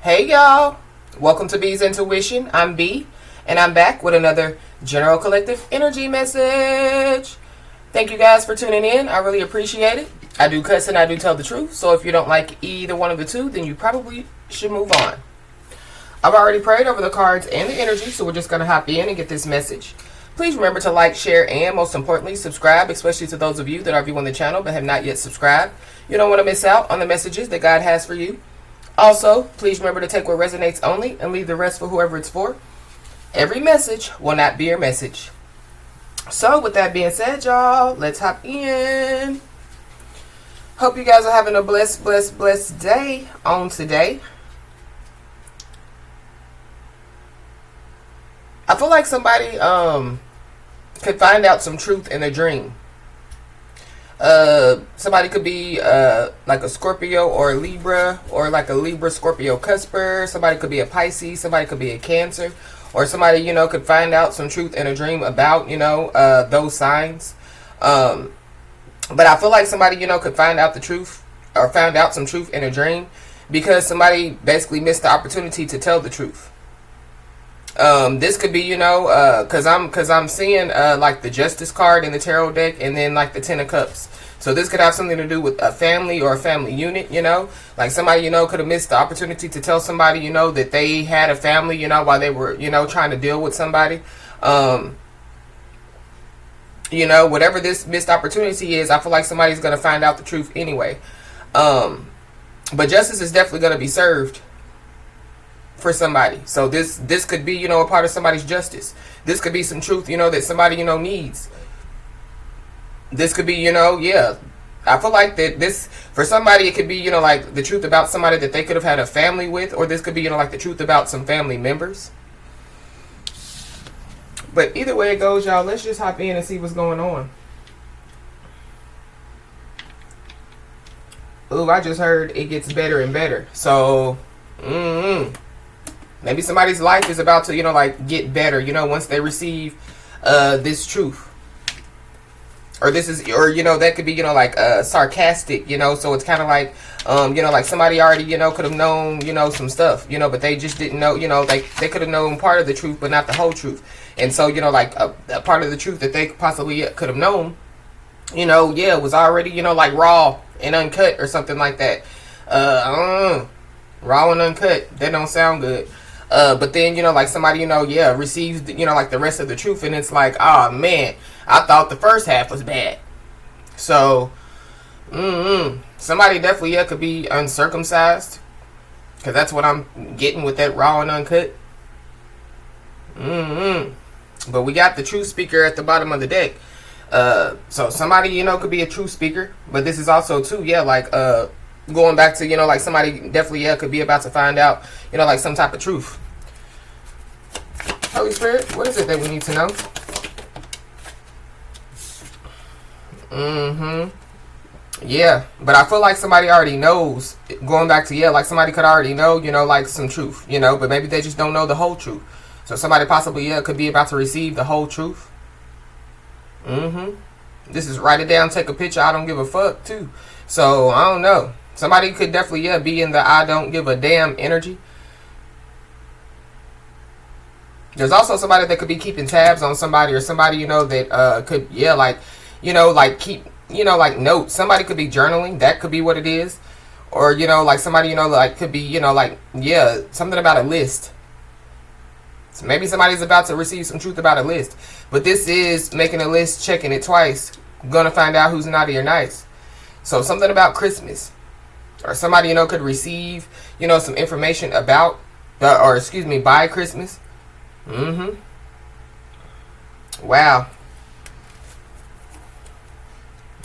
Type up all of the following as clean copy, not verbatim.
Hey y'all, welcome to B's Intuition. I'm B, and I'm back with another General Collective Energy message. Thank you guys for tuning in. I really appreciate it. I do cuss and I do tell the truth, so if you don't like either one of the two, then you probably should move on. I've already prayed over the cards and the energy, so we're just going to hop in and get this message. Please remember to like, share, and most importantly, subscribe, especially to those of you that are viewing the channel but have not yet subscribed. You don't want to miss out on the messages that God has for you. Also, please remember to take what resonates only and leave the rest for whoever it's for. Every message will not be your message. So, with that being said, y'all, let's hop in. Hope you guys are having a blessed day on today. I feel like somebody could find out some truth in a dream. Somebody could be like a Scorpio or a Libra, or like a Libra Scorpio cusper. Somebody could be a Pisces. Somebody could be a Cancer, or somebody could find out some truth in a dream about those signs. But I feel like somebody could find out the truth, or found out some truth in a dream, because somebody basically missed the opportunity to tell the truth. This could be, cause I'm seeing, like the Justice card in the tarot deck, and then like the Ten of Cups. So this could have something to do with a family or a family unit, like somebody, could have missed the opportunity to tell somebody, that they had a family, while they were, trying to deal with somebody. Whatever this missed opportunity is, I feel like somebody's going to find out the truth anyway. But justice is definitely going to be served for somebody. So this could be, a part of somebody's justice. This could be some truth, that somebody, needs. This could be, I feel like that this, for somebody, it could be, like the truth about somebody that they could have had a family with, or this could be, like the truth about some family members. But either way it goes, y'all, let's just hop in and see what's going on. Ooh, I just heard it gets better and better. So, maybe somebody's life is about to, like get better, once they receive this truth. Or this is, or, that could be, like sarcastic, so it's kind of like, like somebody already, could have known, some stuff, but they just didn't know, like they could have known part of the truth, but not the whole truth. And so, like a part of the truth that they possibly could have known, was already, like raw and uncut or something like that. Raw and uncut, that don't sound good. But then, like somebody, receives, like the rest of the truth, and it's like, oh man, I thought the first half was bad. So, somebody definitely, could be uncircumcised, because that's what I'm getting with that raw and uncut. But we got the truth speaker at the bottom of the deck. So somebody, could be a truth speaker, but this is also too, like, going back to, like somebody definitely, could be about to find out, like some type of truth. Holy Spirit, what is it that we need to know? Yeah, but I feel like somebody already knows, going back to, like somebody could already know, like some truth, but maybe they just don't know the whole truth. So somebody possibly, could be about to receive the whole truth. This is write it down, take a picture, I don't give a fuck too. So, I don't know. Somebody could definitely, be in the I don't give a damn energy. There's also somebody that could be keeping tabs on somebody, or somebody, that could, like, like keep, like notes. Somebody could be journaling. That could be what it is. Or, like somebody, like could be, like, something about a list. So maybe somebody's about to receive some truth about a list. But this is making a list, checking it twice. Gonna find out who's naughty or nice. So something about Christmas. Or somebody, could receive, some information about, by Christmas. Wow.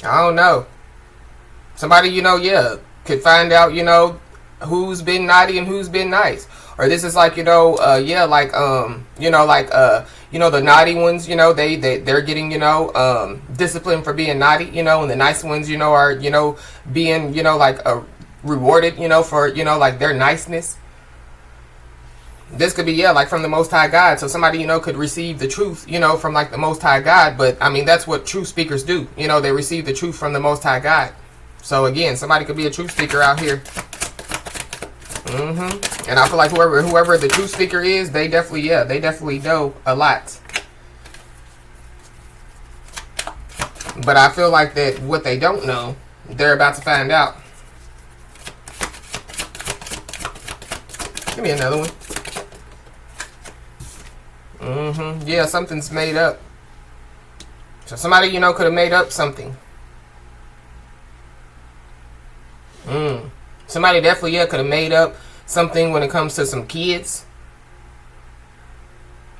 I don't know. Somebody, could find out, who's been naughty and who's been nice. Or this is like, the naughty ones, they're getting, disciplined for being naughty, and the nice ones, are, being, rewarded, for, like their niceness. This could be, like from the Most High God. So somebody, could receive the truth, from like the Most High God. But I mean, that's what truth speakers do. They receive the truth from the Most High God. So again, somebody could be a truth speaker out here. And I feel like whoever the truth speaker is, they definitely know a lot. But I feel like that what they don't know, they're about to find out. Give me another one. Yeah, something's made up. So somebody, you know, could have made up something. Somebody definitely, could have made up something when it comes to some kids.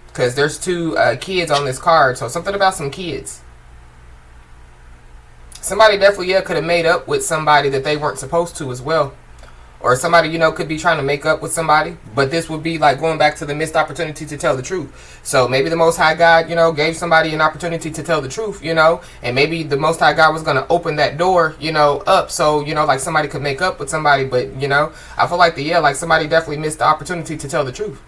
Because there's two kids on this card. So something about some kids. Somebody definitely, could have made up with somebody that they weren't supposed to as well. Or somebody, you know, could be trying to make up with somebody. But this would be like going back to the missed opportunity to tell the truth. So maybe the Most High God, you know, gave somebody an opportunity to tell the truth, you know. And maybe the Most High God was going to open that door, you know, up. So, you know, like somebody could make up with somebody. But, you know, I feel like like somebody definitely missed the opportunity to tell the truth.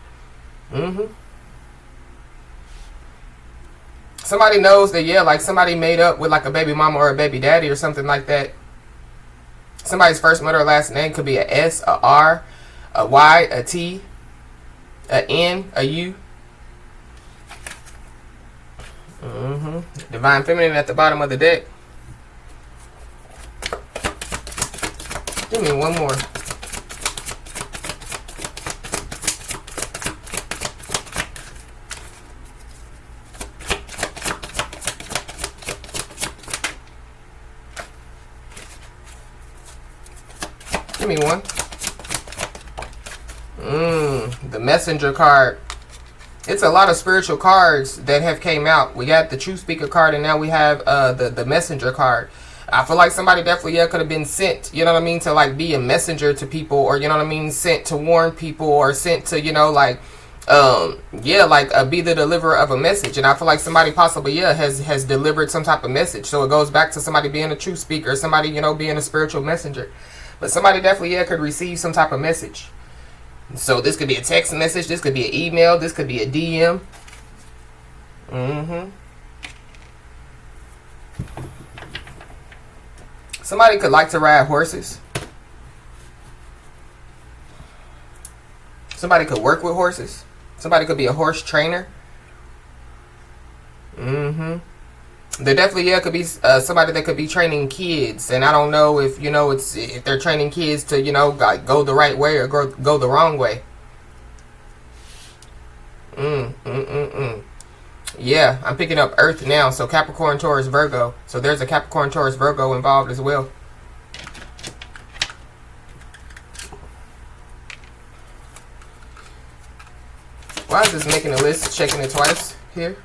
Somebody knows that, like somebody made up with like a baby mama or a baby daddy or something like that. Somebody's first, middle, or last name could be a S, a R, a Y, a T, a N, a U. Divine Feminine at the bottom of the deck. Give me one more. Give me one. The Messenger card. It's a lot of spiritual cards that have came out. We got the Truth Speaker card, and now we have the Messenger card. I feel like somebody definitely could have been sent, you know what I mean, to like be a messenger to people, or you know what I mean, sent to warn people, or sent to, you know, like be the deliverer of a message. And I feel like somebody possibly has delivered some type of message. So it goes back to somebody being a truth speaker, somebody, you know, being a spiritual messenger. But somebody definitely could receive some type of message. So this could be a text message, this could be an email, this could be a DM. Somebody could like to ride horses. Somebody could work with horses. Somebody could be a horse trainer. There definitely could be somebody that could be training kids, and I don't know if, you know, if they're training kids to, you know, go the right way or go the wrong way. Yeah, I'm picking up Earth now, so Capricorn, Taurus, Virgo. So there's a Capricorn, Taurus, Virgo involved as well. Why is this making a list? Checking it twice here.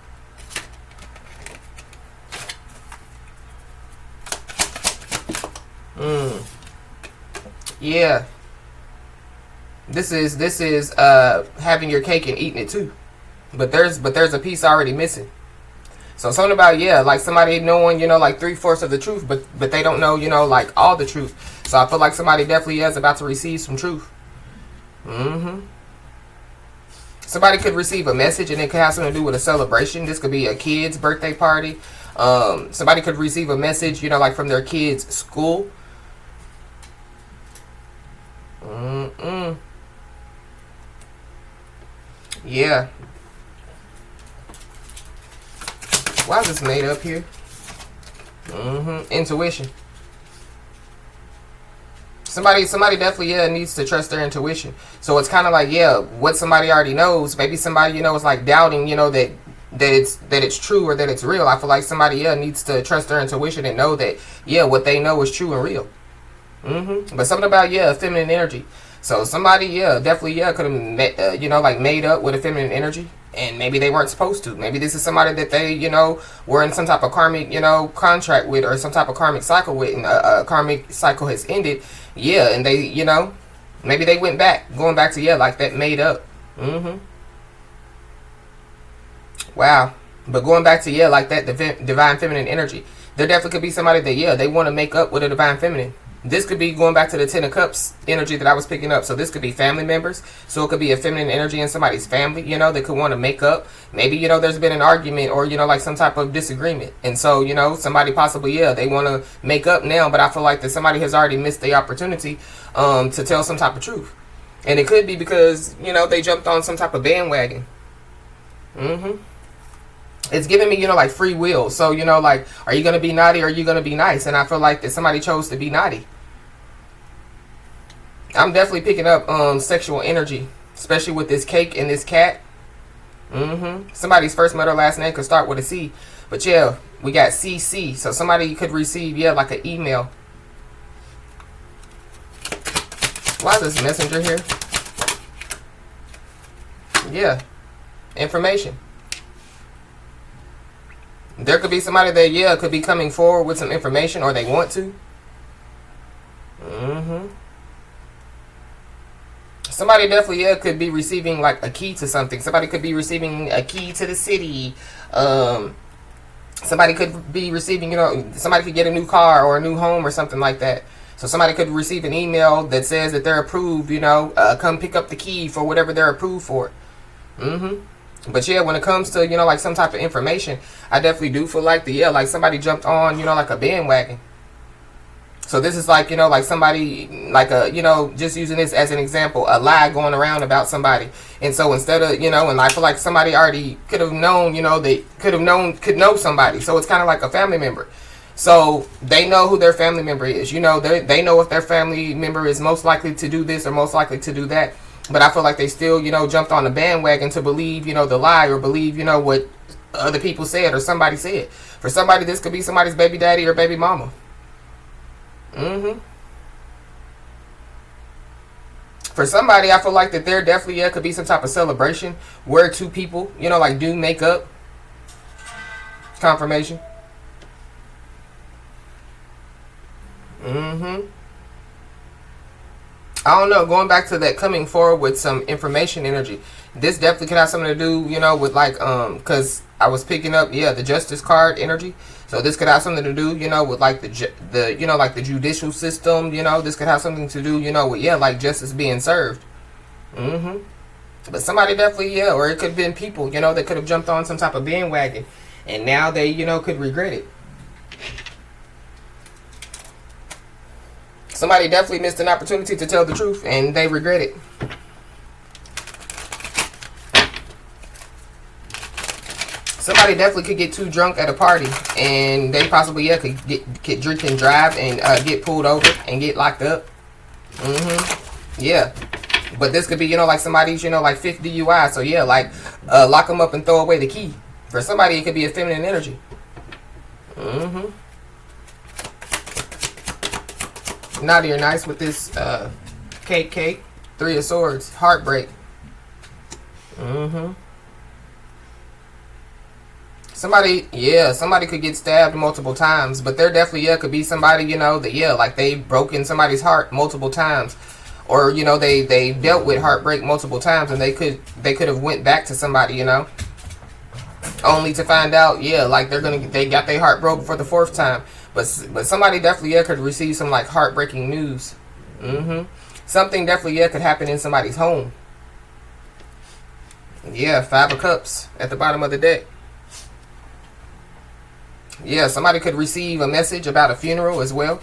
Yeah. This is having your cake and eating it too. But there's a piece already missing. So something about, like somebody knowing, you know, like 3/4 of the truth, but they don't know, you know, like all the truth. So I feel like somebody definitely is about to receive some truth. Somebody could receive a message, and it could have something to do with a celebration. This could be a kid's birthday party. Somebody could receive a message, you know, like from their kid's school. Yeah. Why is this made up here? Intuition. Somebody definitely needs to trust their intuition. So it's kind of like, what somebody already knows. Maybe somebody, you know, is like doubting, you know, that it's true or that it's real. I feel like somebody needs to trust their intuition and know that what they know is true and real. But something about feminine energy. So somebody definitely could have you know, like made up with a feminine energy, and maybe they weren't supposed to. Maybe this is somebody that they, you know, were in some type of karmic, you know, contract with, or some type of karmic cycle with, and a karmic cycle has ended. And they, you know, maybe they going back to like that made up. Wow. But going back to like that divine feminine energy, there definitely could be somebody that they want to make up with a divine feminine. This could be going back to the 10 of Cups energy that I was picking up. So this could be family members. So it could be a feminine energy in somebody's family, you know, that could want to make up. Maybe, you know, there's been an argument, or, you know, like some type of disagreement. And so, you know, somebody possibly, they want to make up now. But I feel like that somebody has already missed the opportunity to tell some type of truth. And it could be because, you know, they jumped on some type of bandwagon. It's giving me, you know, like free will. So, you know, like, are you going to be naughty or are you going to be nice? And I feel like that somebody chose to be naughty. I'm definitely picking up sexual energy, especially with this cake and this cat. Somebody's first, middle, last name could start with a C. But yeah, we got CC. So somebody could receive, yeah, like an email. Why is this messenger here? Yeah. Information. There could be somebody that, yeah, could be coming forward with some information, or they want to. Somebody definitely, yeah, could be receiving like a key to something. Somebody could be receiving a key to the city. Somebody could be receiving, you know, somebody could get a new car or a new home or something like that. So somebody could receive an email that says that they're approved, you know, come pick up the key for whatever they're approved for. But yeah, when it comes to, you know, like some type of information, I definitely do feel like the, yeah, like somebody jumped on, you know, like a bandwagon. So this is like, you know, like somebody, like a, you know, just using this as an example, a lie going around about somebody. And so instead of, you know, and I feel like somebody already could have known, you know, they could know somebody. So it's kind of like a family member. So they know who their family member is. You know, they know if their family member is most likely to do this or most likely to do that. But I feel like they still, you know, jumped on the bandwagon to believe, you know, the lie, or believe, you know, what other people said or somebody said. For somebody, this could be somebody's baby daddy or baby mama. For somebody, I feel like that there definitely, yeah, could be some type of celebration where two people, you know, like do make up. Confirmation. I don't know, going back to that coming forward with some information energy. This definitely could have something to do, you know, with like, because I was picking up, yeah, the justice card energy. So this could have something to do, you know, with like the you know, like the judicial system, you know. This could have something to do, you know, with, yeah, like justice being served. But somebody definitely, yeah, or it could have been people, you know, that could have jumped on some type of bandwagon. And now they, you know, could regret it. Somebody definitely missed an opportunity to tell the truth, and they regret it. Somebody definitely could get too drunk at a party, and they possibly, yeah, could get drink and drive and get pulled over and get locked up. Yeah. But this could be, you know, like somebody's, you know, like 5th DUI. So yeah, like lock them up and throw away the key. For somebody, it could be a feminine energy. Naughty or nice with this cake. 3 of Swords. Heartbreak. Somebody, yeah, somebody could get stabbed multiple times. But there definitely, yeah, could be somebody, you know, that, yeah, like they've broken somebody's heart multiple times. Or, you know, they dealt with heartbreak multiple times, and they could have went back to somebody, you know, only to find out, yeah, like they got their heart broke for the 4th time. But somebody definitely, yeah, could receive some like heartbreaking news. Something definitely, yeah, could happen in somebody's home. Yeah, 5 of Cups at the bottom of the deck. Yeah, somebody could receive a message about a funeral as well.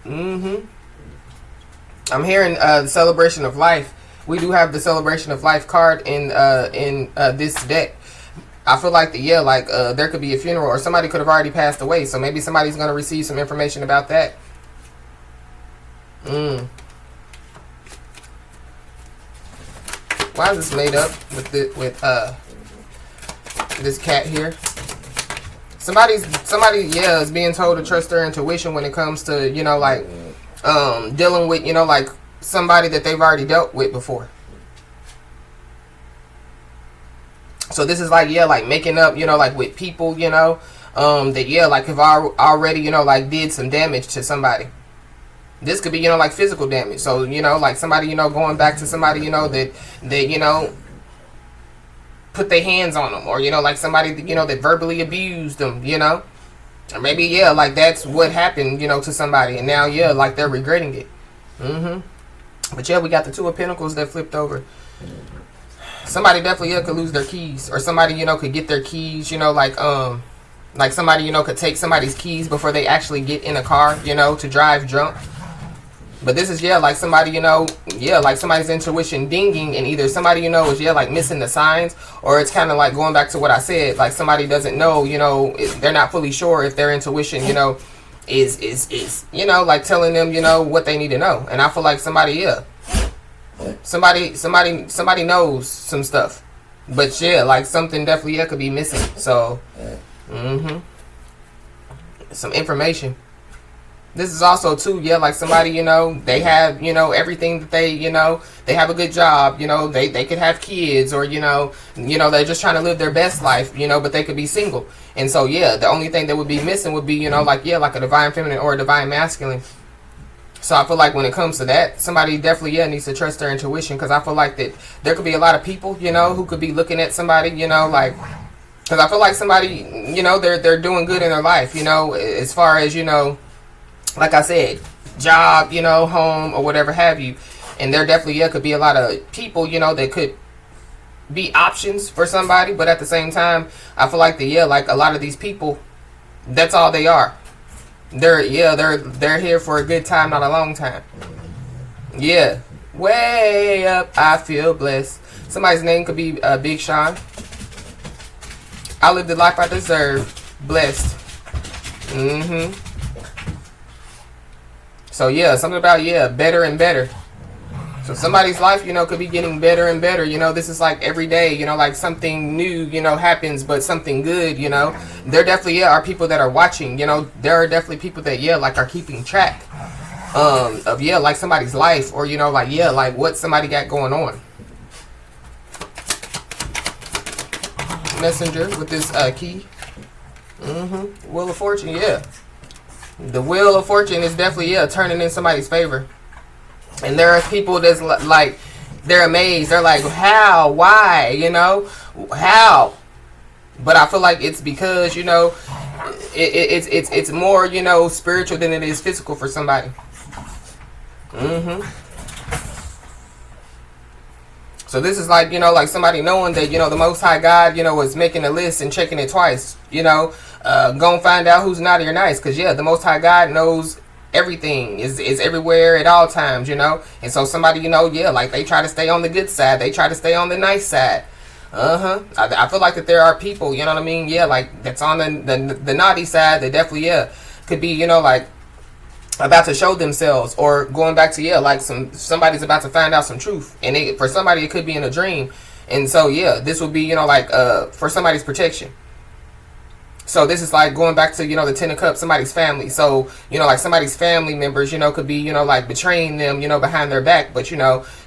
I'm hearing the celebration of life. We do have the celebration of life card in this deck. I feel like there could be a funeral, or somebody could have already passed away. So maybe somebody's going to receive some information about that. Why is this made up with this cat here? Somebody, yeah, is being told to trust their intuition when it comes to, you know, like dealing with, you know, like somebody that they've already dealt with before. So this is like, yeah, like making up, you know, like with people, you know, that, yeah, like have already, you know, like did some damage to somebody. This could be, you know, like physical damage. So, you know, like somebody, you know, going back to somebody, you know, that you know, put their hands on them, or, you know, like somebody, you know, that verbally abused them, you know, or maybe, yeah, like that's what happened, you know, to somebody, and now, yeah, like they're regretting it. But yeah, we got the 2 of Pentacles that flipped over. Somebody definitely, yeah, could lose their keys, or somebody, you know, could get their keys, you know, like somebody, you know, could take somebody's keys before they actually get in a car, you know, to drive drunk. But this is, yeah, like somebody, yeah, like somebody's intuition dinging, and either somebody, is, yeah, like missing the signs, or it's kind of like going back to what I said, like somebody doesn't know, they're not fully sure if their intuition, is like telling them, what they need to know. And I feel like somebody, yeah, somebody knows some stuff. But yeah, like something definitely, yeah, could be missing. So, some information. This is also too, yeah, like somebody, they have, everything that they have a good job, they could have kids, or, they're just trying to live their best life, but they could be single. And so, yeah, the only thing that would be missing would be, like, yeah, like a divine feminine or a divine masculine. So I feel like when it comes to that, somebody definitely, yeah, needs to trust their intuition, because I feel like that there could be a lot of people, who could be looking at somebody, like, because I feel like somebody, they're doing good in their life, as far as, like I said, job, home, or whatever have you. And there definitely, yeah, could be a lot of people, that could be options for somebody. But at the same time, I feel like like a lot of these people, that's all they are. They're here for a good time, not a long time. Yeah. Way up, I feel blessed. Somebody's name could be Big Sean. I live the life I deserve. Blessed. So yeah, something about, yeah, better and better. So somebody's life, could be getting better and better. This is like every day, like something new, happens, but something good, There definitely, yeah, are people that are watching, there are definitely people that, yeah, like are keeping track of, yeah, like somebody's life, or, like, yeah, like what somebody got going on. Messenger with this key. Wheel of Fortune, yeah. The Wheel of Fortune is definitely, yeah, turning in somebody's favor. And there are people that's like, they're amazed. They're like, how? Why? How? But I feel like it's because, it's more, spiritual than it is physical for somebody. So this is like, like somebody knowing that, the Most High God, is making a list and checking it twice, go and find out who's naughty or nice. Because, yeah, the Most High God knows everything, is everywhere at all times, And so somebody, yeah, like they try to stay on the good side. They try to stay on the nice side. I feel like that there are people, you know what I mean? Yeah, like that's on the naughty side. They definitely, yeah, could be, like about to show themselves, or going back to, yeah, like somebody's about to find out some truth. And for somebody, it could be in a dream. And so, yeah, this would be, like for somebody's protection. So this is like going back to, the Ten of Cups, somebody's family. So, like somebody's family members, could be, like betraying them, behind their back. But,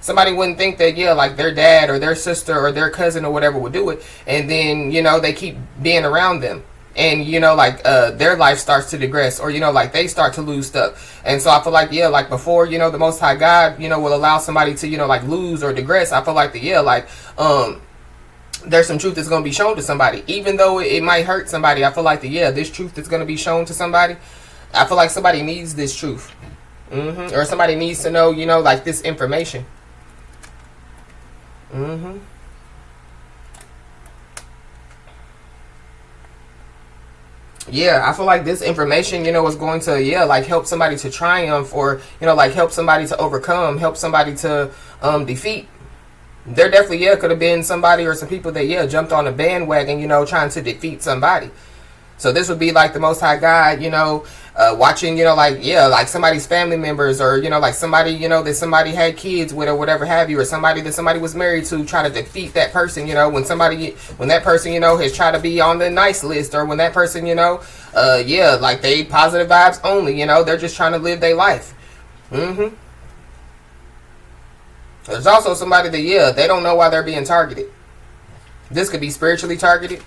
somebody wouldn't think that, yeah, like their dad or their sister or their cousin or whatever would do it. And then, they keep being around them. And, like their life starts to digress, or, like they start to lose stuff. And so I feel like, yeah, like before, the Most High God, will allow somebody to, like lose or digress. I feel like there's some truth that's going to be shown to somebody, even though it might hurt somebody. I feel like this truth that's going to be shown to somebody, I feel like somebody needs this truth, or somebody needs to know, like this information. Yeah, I feel like this information, is going to, yeah, like help somebody to triumph, or, like help somebody to overcome, help somebody to defeat. There definitely, yeah, could have been somebody or some people that, yeah, jumped on a bandwagon, trying to defeat somebody. So this would be like the Most High God, watching, like, yeah, like somebody's family members, or, like somebody, that somebody had kids with or whatever have you, or somebody that somebody was married to, try to defeat that person, when that person, has tried to be on the nice list, or when that person, yeah, like they positive vibes only, they're just trying to live their life. There's also somebody that, yeah, they don't know why they're being targeted. This could be spiritually targeted.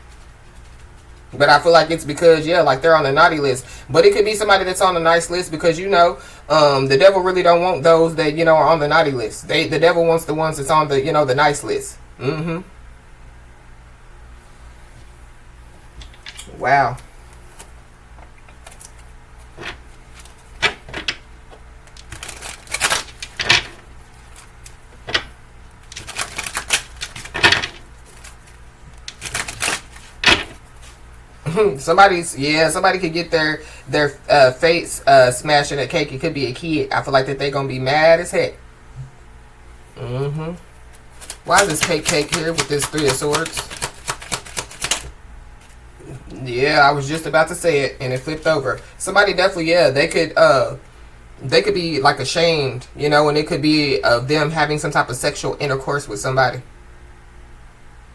But I feel like it's because, yeah, like they're on the naughty list. But it could be somebody that's on the nice list, because, the devil really don't want those that, are on the naughty list. The devil wants the ones that's on the, the nice list. Wow. Somebody could get their face smashed in a cake. It could be a kid. I feel like that they're gonna be mad as heck. Why is this cake here with this 3 of Swords? Yeah, I was just about to say it and it flipped over. Somebody definitely, yeah, they could be like ashamed, you know, and it could be of them having some type of sexual intercourse with somebody.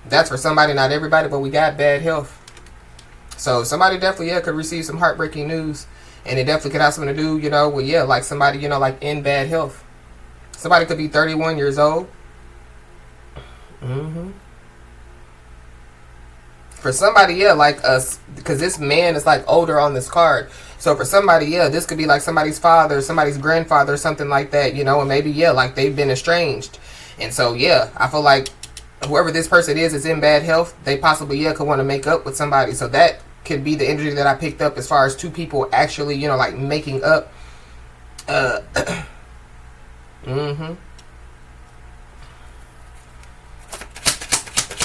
That's for somebody, not everybody, but we got bad health. So somebody definitely, yeah, could receive some heartbreaking news. And it definitely could have something to do, you know, with, yeah, like somebody, you know, like in bad health. Somebody could be 31 years old. For somebody, yeah, like us, because this man is like older on this card. So for somebody, yeah, this could be like somebody's father, somebody's grandfather, something like that, you know, and maybe, yeah, like they've been estranged. And so, yeah, I feel like whoever this person is in bad health, they possibly, yeah, could want to make up with somebody. So that could be the energy that I picked up as far as 2 people actually, you know, like making up.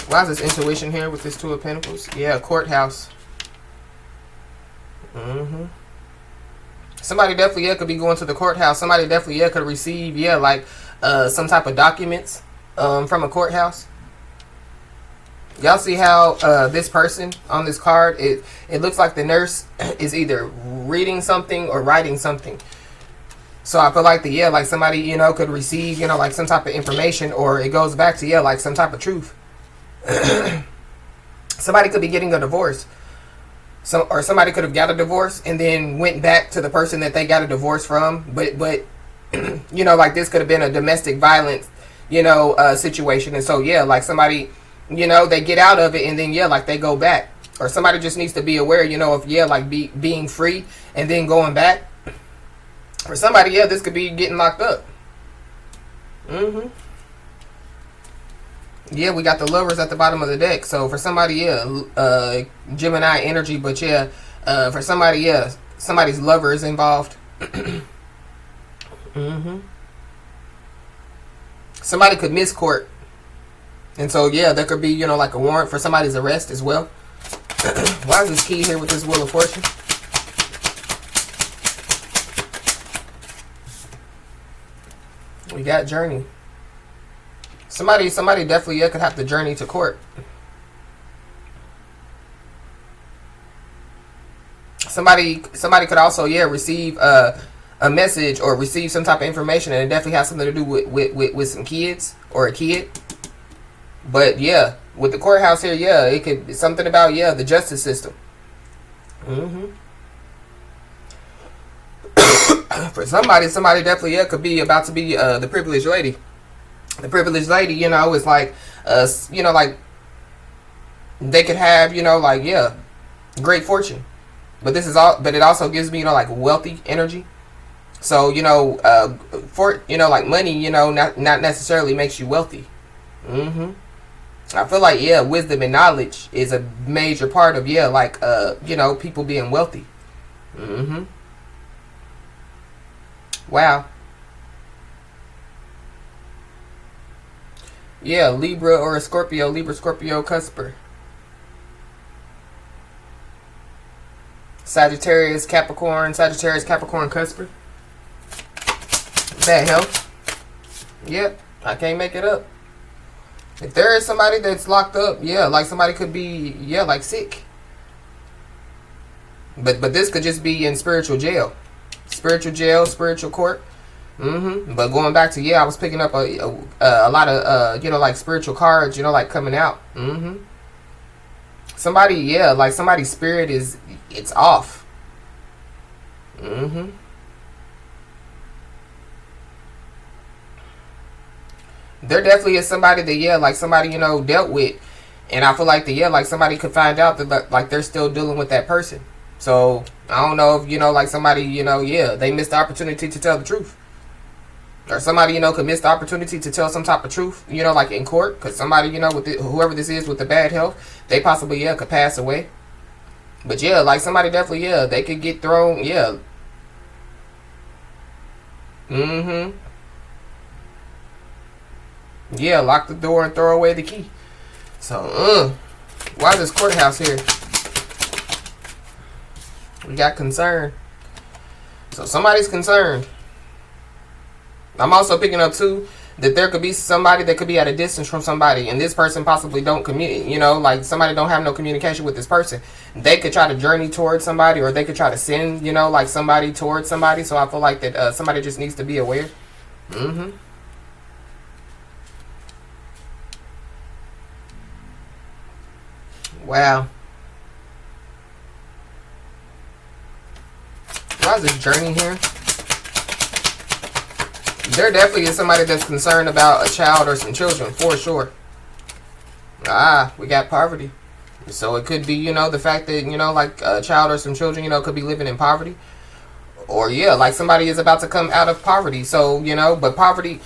Why is this intuition here with this 2 of Pentacles? Yeah, courthouse. Somebody definitely, yeah, could be going to the courthouse. Somebody definitely, yeah, could receive, yeah, like some type of documents from a courthouse. Y'all see how this person on this card, it looks like the nurse is either reading something or writing something. So I feel like yeah, like somebody, you know, could receive, you know, like some type of information, or it goes back to, yeah, like some type of truth. Somebody could be getting a divorce. Or somebody could have got a divorce and then went back to the person that they got a divorce from. But you know, like this could have been a domestic violence, you know, situation. And so, yeah, like somebody, you know, they get out of it and then, yeah, like they go back. Or somebody just needs to be aware, you know, of, yeah, like being free and then going back. For somebody, yeah, this could be getting locked up. Yeah, we got the Lovers at the bottom of the deck. So for somebody, yeah, Gemini energy. But yeah, for somebody, yeah, somebody's lover is involved. Somebody could miss court. And so, yeah, there could be, you know, like a warrant for somebody's arrest as well. Why is this key here with this Wheel of Fortune? We got journey. Somebody definitely, yeah, could have to journey to court. Somebody could also, yeah, receive a message or receive some type of information, and it definitely has something to do with some kids or a kid. But yeah, with the courthouse here, yeah, it could be something about, yeah, the justice system. For somebody definitely, yeah, could be about to be the privileged lady. The privileged lady, you know, is like, you know, like they could have, you know, like, yeah, great fortune. But this is all, but it also gives me, you know, like wealthy energy. So, you know, for, you know, like money, you know, not necessarily makes you wealthy. I feel like, yeah, wisdom and knowledge is a major part of, yeah, like, you know, people being wealthy. Wow. Yeah, Libra or a Scorpio. Libra, Scorpio, Cusper. Sagittarius, Capricorn, Cusper. Bad health. Yep, I can't make it up. If there is somebody that's locked up, yeah, like somebody could be, yeah, like sick. But this could just be in spiritual jail. Spiritual jail, spiritual court. But going back to, yeah, I was picking up a lot of, you know, like spiritual cards, you know, like coming out. Somebody, yeah, like somebody's spirit it's off. There definitely is somebody that, yeah, like somebody, you know, dealt with. And I feel like that, yeah, like somebody could find out that, like, they're still dealing with that person. So, I don't know if, you know, like somebody, you know, yeah, they missed the opportunity to tell the truth. Or somebody, you know, could miss the opportunity to tell some type of truth, you know, like in court. Because somebody, you know, with whoever this is with the bad health, they possibly, yeah, could pass away. But, yeah, like somebody definitely, yeah, they could get thrown, yeah. Yeah, lock the door and throw away the key. So, why is this courthouse here? We got concern. So somebody's concerned. I'm also picking up too that there could be somebody that could be at a distance from somebody, and this person possibly don't communicate. You know, like somebody don't have no communication with this person. They could try to journey towards somebody, or they could try to send, you know, like somebody towards somebody. So I feel like that somebody just needs to be aware. Wow. Why is this journey here? There definitely is somebody that's concerned about a child or some children, for sure. We got poverty. So it could be, you know, the fact that, you know, like a child or some children, you know, could be living in poverty. Or, yeah, like somebody is about to come out of poverty. So, you know, but poverty...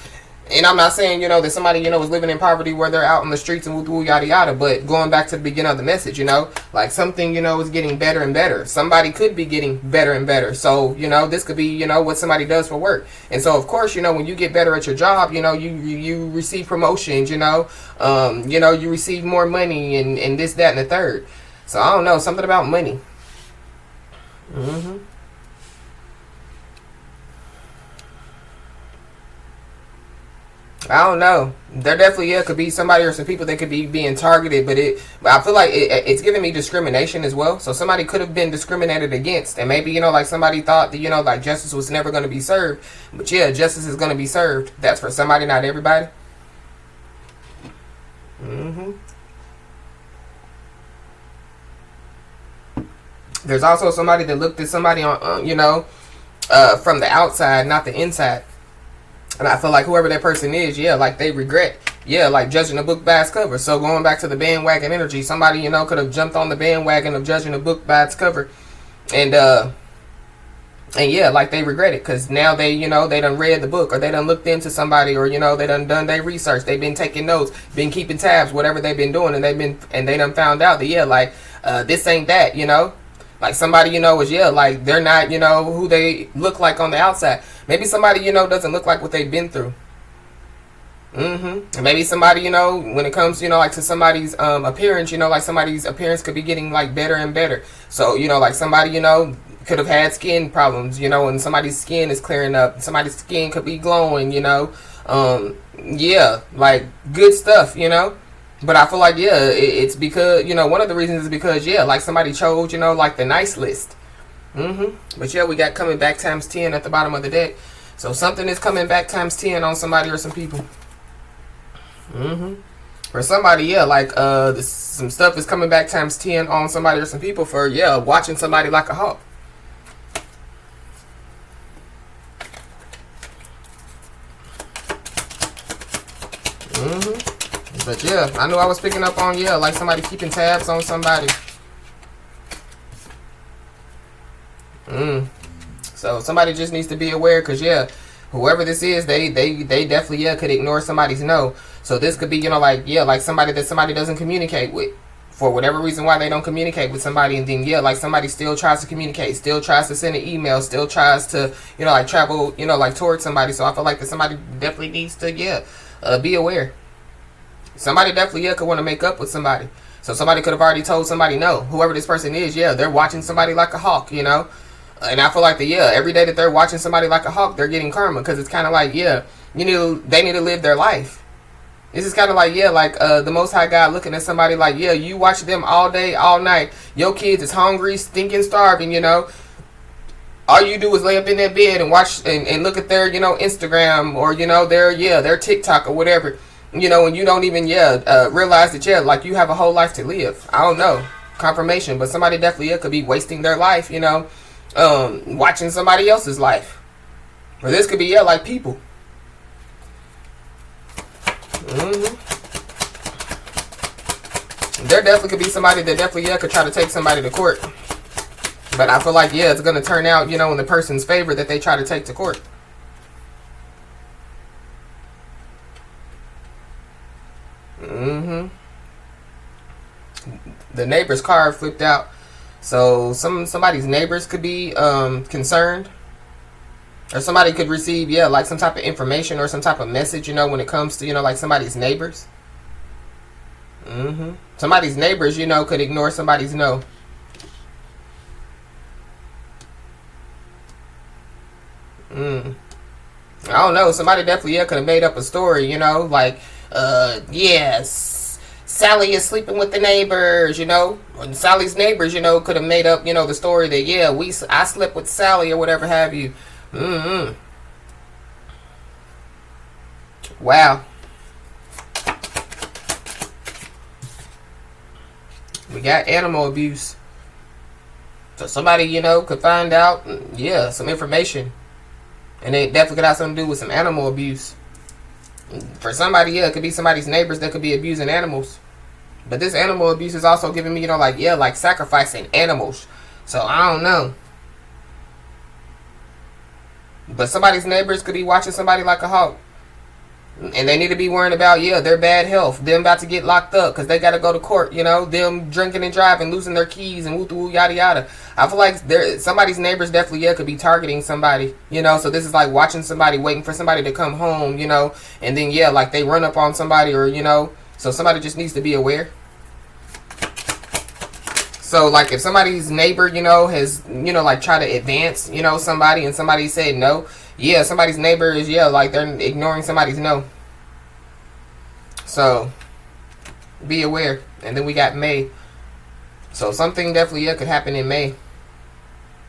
And I'm not saying, you know, that somebody, you know, is living in poverty where they're out on the streets and woo yada yada. But going back to the beginning of the message, you know, like something, you know, is getting better and better. Somebody could be getting better and better. So, you know, this could be, you know, what somebody does for work. And so, of course, you know, when you get better at your job, you know, you receive promotions, you know, you receive more money and this, that, and the third. So, I don't know, something about money. I don't know. There definitely could be somebody or some people that could be being targeted, but I feel like it's giving me discrimination as well. So somebody could have been discriminated against, and maybe, you know, like somebody thought that, you know, like justice was never going to be served. But yeah, justice is going to be served. That's for somebody, not everybody. There's also somebody that looked at somebody on, you know, from the outside, not the inside. And I feel like whoever that person is, yeah, like they regret, yeah, like judging a book by its cover. So going back to the bandwagon energy, somebody, you know, could have jumped on the bandwagon of judging a book by its cover. And yeah, like they regret it because now they, you know, they done read the book, or they done looked into somebody, or, you know, they done their research. They've been taking notes, been keeping tabs, whatever they've been doing. And they done found out that, yeah, like this ain't that, you know. Like somebody, you know, is, yeah, like they're not, you know, who they look like on the outside. Maybe somebody, you know, doesn't look like what they've been through. And maybe somebody, you know, when it comes, you know, like to somebody's appearance, you know, like somebody's appearance could be getting like better and better. So, you know, like somebody, you know, could have had skin problems, you know, and somebody's skin is clearing up. Somebody's skin could be glowing, you know. Yeah, like good stuff, you know. But I feel like, yeah, it's because, you know, one of the reasons is because, yeah, like somebody chose, you know, like the nice list. But yeah, we got coming back times 10 at the bottom of the deck. So something is coming back times 10 on somebody or some people. For somebody, yeah, like some stuff is coming back times 10 on somebody or some people for, yeah, watching somebody like a hawk. But yeah, I knew I was picking up on, yeah, like somebody keeping tabs on somebody. So somebody just needs to be aware, because yeah, whoever this is, they definitely, yeah, could ignore somebody's no. So this could be, you know, like, yeah, like somebody that somebody doesn't communicate with for whatever reason why they don't communicate with somebody, and then yeah, like somebody still tries to communicate, still tries to send an email, still tries to, you know, like travel, you know, like towards somebody. So I feel like that somebody definitely needs to, yeah, be aware. Somebody definitely, yeah, could want to make up with somebody. So somebody could have already told somebody no. Whoever this person is, yeah, they're watching somebody like a hawk, you know. And I feel like that, yeah, every day that they're watching somebody like a hawk, they're getting karma, because it's kind of like, yeah, you know, they need to live their life. This is kind of like, yeah, like the Most High God looking at somebody like, yeah, you watch them all day, all night. Your kids is hungry, stinking, starving, you know. All you do is lay up in that bed and watch and look at their, you know, Instagram, or, you know, their TikTok or whatever. You know, and you don't even, realize that, yeah, like you have a whole life to live. I don't know. Confirmation. But somebody definitely could be wasting their life, you know, watching somebody else's life. Or this could be, yeah, like people. There definitely could be somebody that definitely, yeah, could try to take somebody to court. But I feel like, yeah, it's going to turn out, you know, in the person's favor that they try to take to court. The neighbor's car flipped out. So somebody's neighbors could be concerned. Or somebody could receive, yeah, like some type of information or some type of message, you know, when it comes to, you know, like somebody's neighbors. Somebody's neighbors, you know, could ignore somebody's no. I don't know. Somebody definitely could have made up a story, you know, like, yes, Sally is sleeping with the neighbors, you know. And Sally's neighbors, you know, could have made up, you know, the story that, I slept with Sally or whatever have you. Wow. We got animal abuse. So somebody, you know, could find out, some information. And it definitely could have something to do with some animal abuse. For somebody, it could be somebody's neighbors that could be abusing animals. But this animal abuse is also giving me, you know, like sacrificing animals. So I don't know. But somebody's neighbors could be watching somebody like a hawk. And they need to be worrying about, their bad health. Them about to get locked up because they got to go to court, you know. Them drinking and driving, losing their keys and woo yada yada. I feel like somebody's neighbors definitely, could be targeting somebody, you know. So this is like watching somebody, waiting for somebody to come home, you know. And then, like they run up on somebody or, you know. So somebody just needs to be aware. So, like, if somebody's neighbor, you know, has, you know, like, try to advance, you know, somebody and somebody said no, somebody's neighbor is, like, they're ignoring somebody's no. So, be aware. And then we got May. So, something definitely, could happen in May.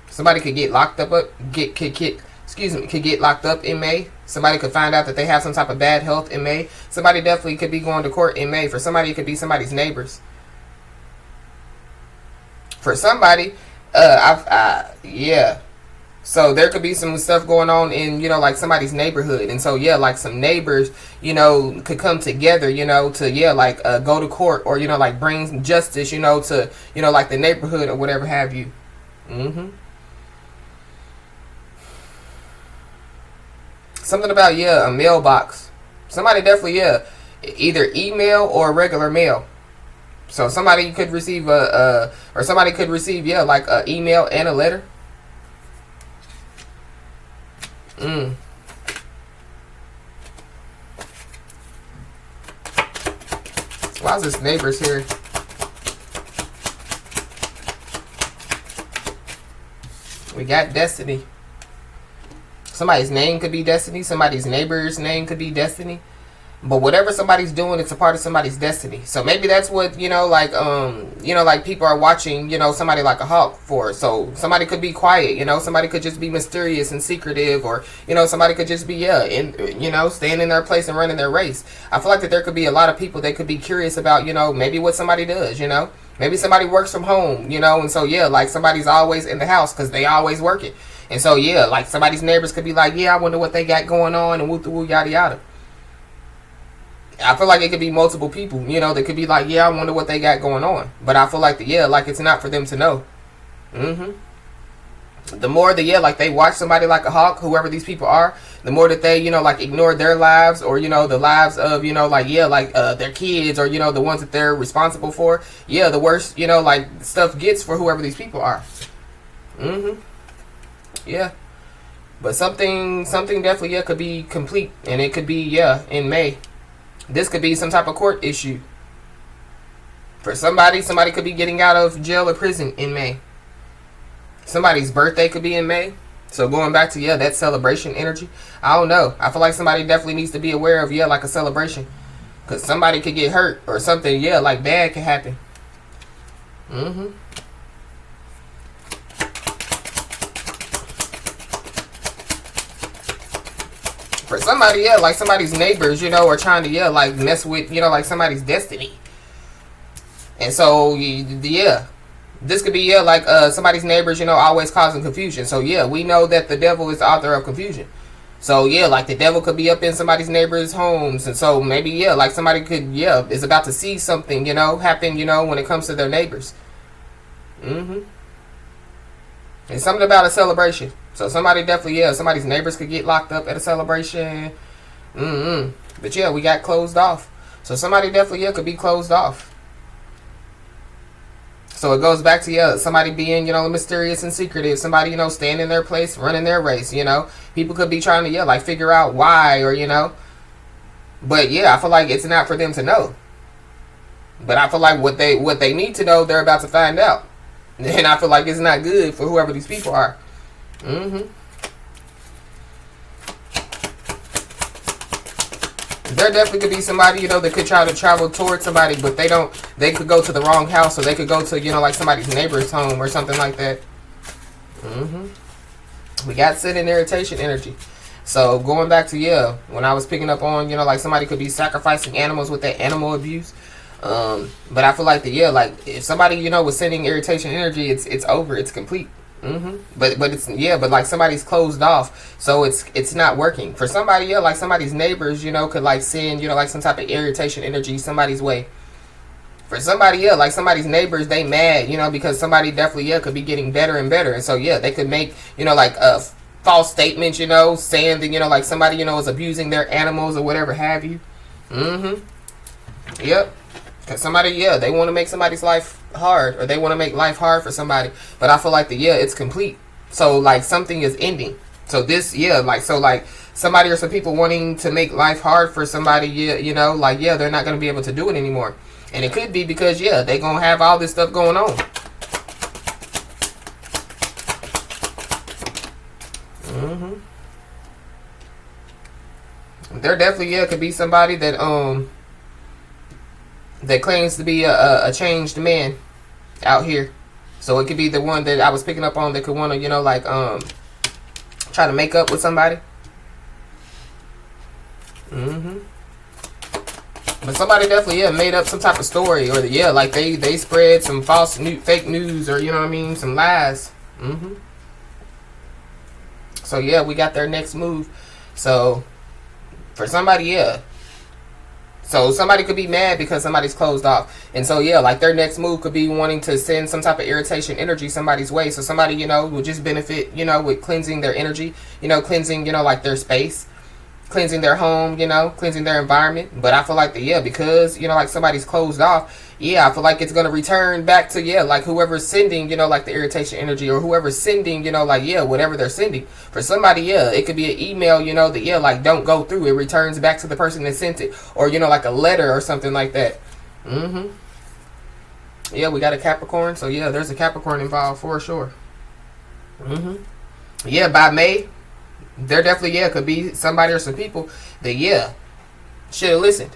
Somebody could get locked up, could get locked up in May. Somebody could find out that they have some type of bad health in May. Somebody definitely could be going to court in May. For somebody, it could be somebody's neighbors. For somebody, so there could be some stuff going on in, you know, like somebody's neighborhood. And so, like some neighbors, you know, could come together, you know, to, go to court or, you know, like bring justice, you know, to, you know, like the neighborhood or whatever have you. Something about, a mailbox. Somebody definitely, either email or regular mail. So somebody could receive like a email and a letter. Why is this neighbors here? We got destiny. Somebody's name could be destiny. Somebody's neighbor's name could be destiny. But whatever somebody's doing, it's a part of somebody's destiny. So maybe that's what, you know, like people are watching, you know, somebody like a hawk for. So somebody could be quiet, you know, somebody could just be mysterious and secretive, or, you know, somebody could just be, staying in their place and running their race. I feel like that there could be a lot of people that could be curious about, you know, maybe what somebody does, you know. Maybe somebody works from home, you know, and so, like somebody's always in the house because they always working. And so, like somebody's neighbors could be like, I wonder what they got going on and woo yada yada. I feel like it could be multiple people, you know, that could be like, I wonder what they got going on. But I feel like like it's not for them to know. The more that, like they watch somebody like a hawk, whoever these people are, the more that they, you know, like ignore their lives or, you know, the lives of, you know, like, their kids or, you know, the ones that they're responsible for. The worse, you know, like stuff gets for whoever these people are. But something definitely, could be complete. And it could be, in May. This could be some type of court issue. For somebody could be getting out of jail or prison in May. Somebody's birthday could be in May. So going back to, that celebration energy. I don't know. I feel like somebody definitely needs to be aware of, like a celebration. Because somebody could get hurt or something, like bad could happen. For somebody, like somebody's neighbors, you know, are trying to, like mess with, you know, like somebody's destiny. And so, this could be, like somebody's neighbors, you know, always causing confusion. So, we know that the devil is the author of confusion. So, like the devil could be up in somebody's neighbor's homes. And so, maybe, like somebody could, is about to see something, you know, happen, you know, when it comes to their neighbors. It's something about a celebration. So somebody definitely, somebody's neighbors could get locked up at a celebration. But we got closed off. So somebody definitely, could be closed off. So it goes back to, somebody being, you know, mysterious and secretive. Somebody, you know, staying in their place, running their race, you know. People could be trying to, like figure out why or, you know. But I feel like it's not for them to know. But I feel like what they need to know, they're about to find out. And I feel like it's not good for whoever these people are. there definitely could be somebody, you know, that could try to travel towards somebody, but they could go to the wrong house, or they could go to, you know, like somebody's neighbor's home or something like that. We got sin and irritation energy. So going back to, yeah, when I was picking up on, you know, like somebody could be sacrificing animals with that animal abuse. But I feel like like if somebody, you know, was sending irritation energy, it's over, it's complete. But it's, but like somebody's closed off, so it's not working for somebody. Yeah, like somebody's neighbors, you know, could like send, you know, like some type of irritation energy somebody's way. For somebody, yeah, like somebody's neighbors, they mad, you know, because somebody definitely, yeah, could be getting better and better, and so yeah, they could make, you know, like false statements, you know, saying that, you know, like somebody, you know, is abusing their animals or whatever have you. Yep. Because somebody, yeah, they want to make somebody's life hard, or they want to make life hard for somebody. But I feel like it's complete. So, like, something is ending. So this, like somebody or some people wanting to make life hard for somebody, you know, like, they're not going to be able to do it anymore. And it could be because, they're going to have all this stuff going on. There definitely, could be somebody that, that claims to be a changed man out here. So it could be the one that I was picking up on that could want to, you know, like try to make up with somebody. But somebody definitely made up some type of story, or like they spread some false fake news, or you know what I mean, some lies. So we got their next move. So for somebody, so somebody could be mad because somebody's closed off. And so, like their next move could be wanting to send some type of irritation energy somebody's way. So somebody, you know, will just benefit, you know, with cleansing their energy, you know, cleansing, you know, like their space, cleansing their home, you know, cleansing their environment. But I feel like because, you know, like somebody's closed off, I feel like it's going to return back to, like whoever's sending, you know, like the irritation energy, or whoever's sending, you know, like, whatever they're sending. For somebody, it could be an email, you know, that, like don't go through. It returns back to the person that sent it, or, you know, like a letter or something like that. We got a Capricorn. So, there's a Capricorn involved for sure. By May, there definitely, could be somebody or some people that, should have listened.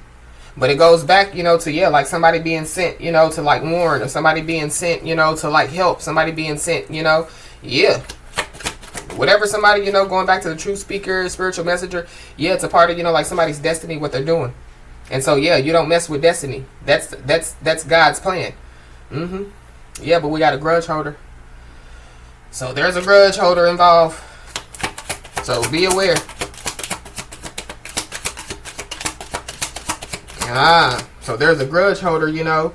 But it goes back, you know, to, like somebody being sent, you know, to like warn, or somebody being sent, you know, to like help, somebody being sent, you know, whatever somebody, you know, going back to the true speaker, spiritual messenger, it's a part of, you know, like somebody's destiny, what they're doing. And so, you don't mess with destiny. That's God's plan. But we got a grudge holder. So there's a grudge holder involved. So be aware. So there's a grudge holder, you know,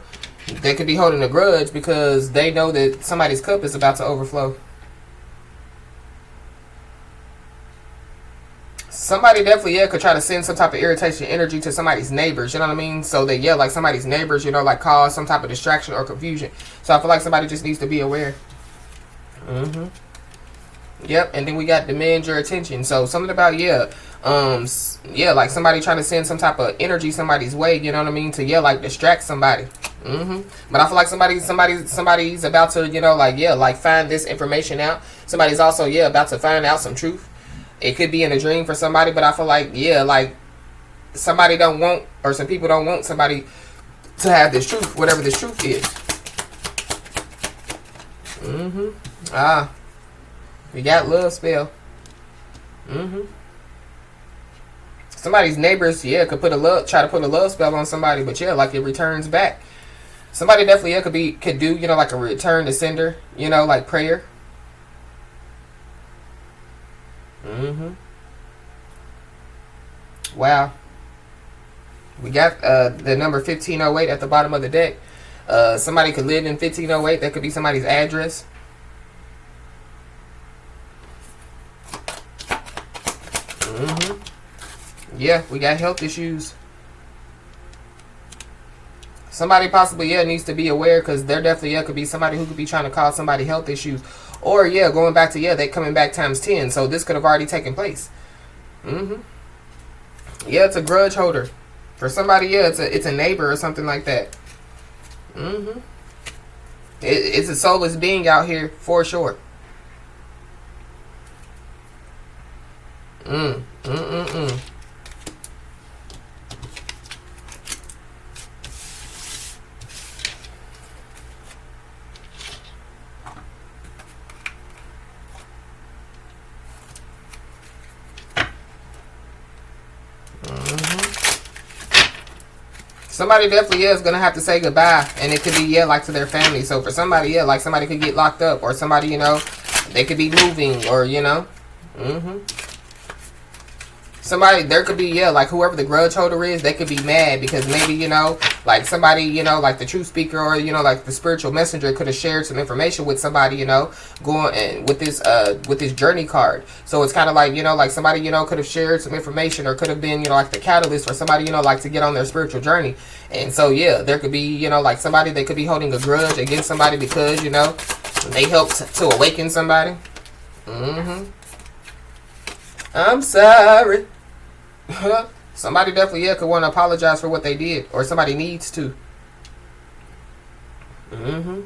they could be holding a grudge because they know that somebody's cup is about to overflow. Somebody definitely, could try to send some type of irritation energy to somebody's neighbors, you know what I mean? So that, like somebody's neighbors, you know, like cause some type of distraction or confusion. So I feel like somebody just needs to be aware. And then we got demand your attention. So something about, like somebody trying to send some type of energy somebody's way, you know what I mean, to like distract somebody. But I feel like somebody's about to, you know, like like find this information out. Somebody's also about to find out some truth. It could be in a dream for somebody, but I feel like like somebody don't want, or some people don't want somebody to have this truth, whatever this truth is. We got love spell. Somebody's neighbors, could try to put a love spell on somebody, but like it returns back. Somebody definitely could do, you know, like a return to sender, you know, like prayer. Wow. We got the number 1508 at the bottom of the deck. Somebody could live in 1508. That could be somebody's address. We got health issues. Somebody possibly needs to be aware, because there definitely could be somebody who could be trying to cause somebody health issues, or going back to they coming back times 10. So this could have already taken place. It's a grudge holder for somebody. It's a neighbor or something like that. It's a soulless being out here for sure. Somebody definitely is going to have to say goodbye. And it could be, yeah, like to their family. So for somebody, yeah, like somebody could get locked up. Or somebody, you know, they could be moving. Or, you know. Somebody, there could be, yeah, like whoever the grudge holder is, they could be mad because maybe, you know, like somebody, you know, like the truth speaker or, you know, like the spiritual messenger could have shared some information with somebody, you know, going and with this journey card. So it's kind of like, you know, like somebody, you know, could have shared some information or could have been, you know, like the catalyst for somebody, you know, like to get on their spiritual journey. And so, yeah, there could be, you know, like somebody, they could be holding a grudge against somebody because, you know, they helped to awaken somebody. I'm sorry. Somebody definitely, yeah, could want to apologize for what they did. Or somebody needs to. I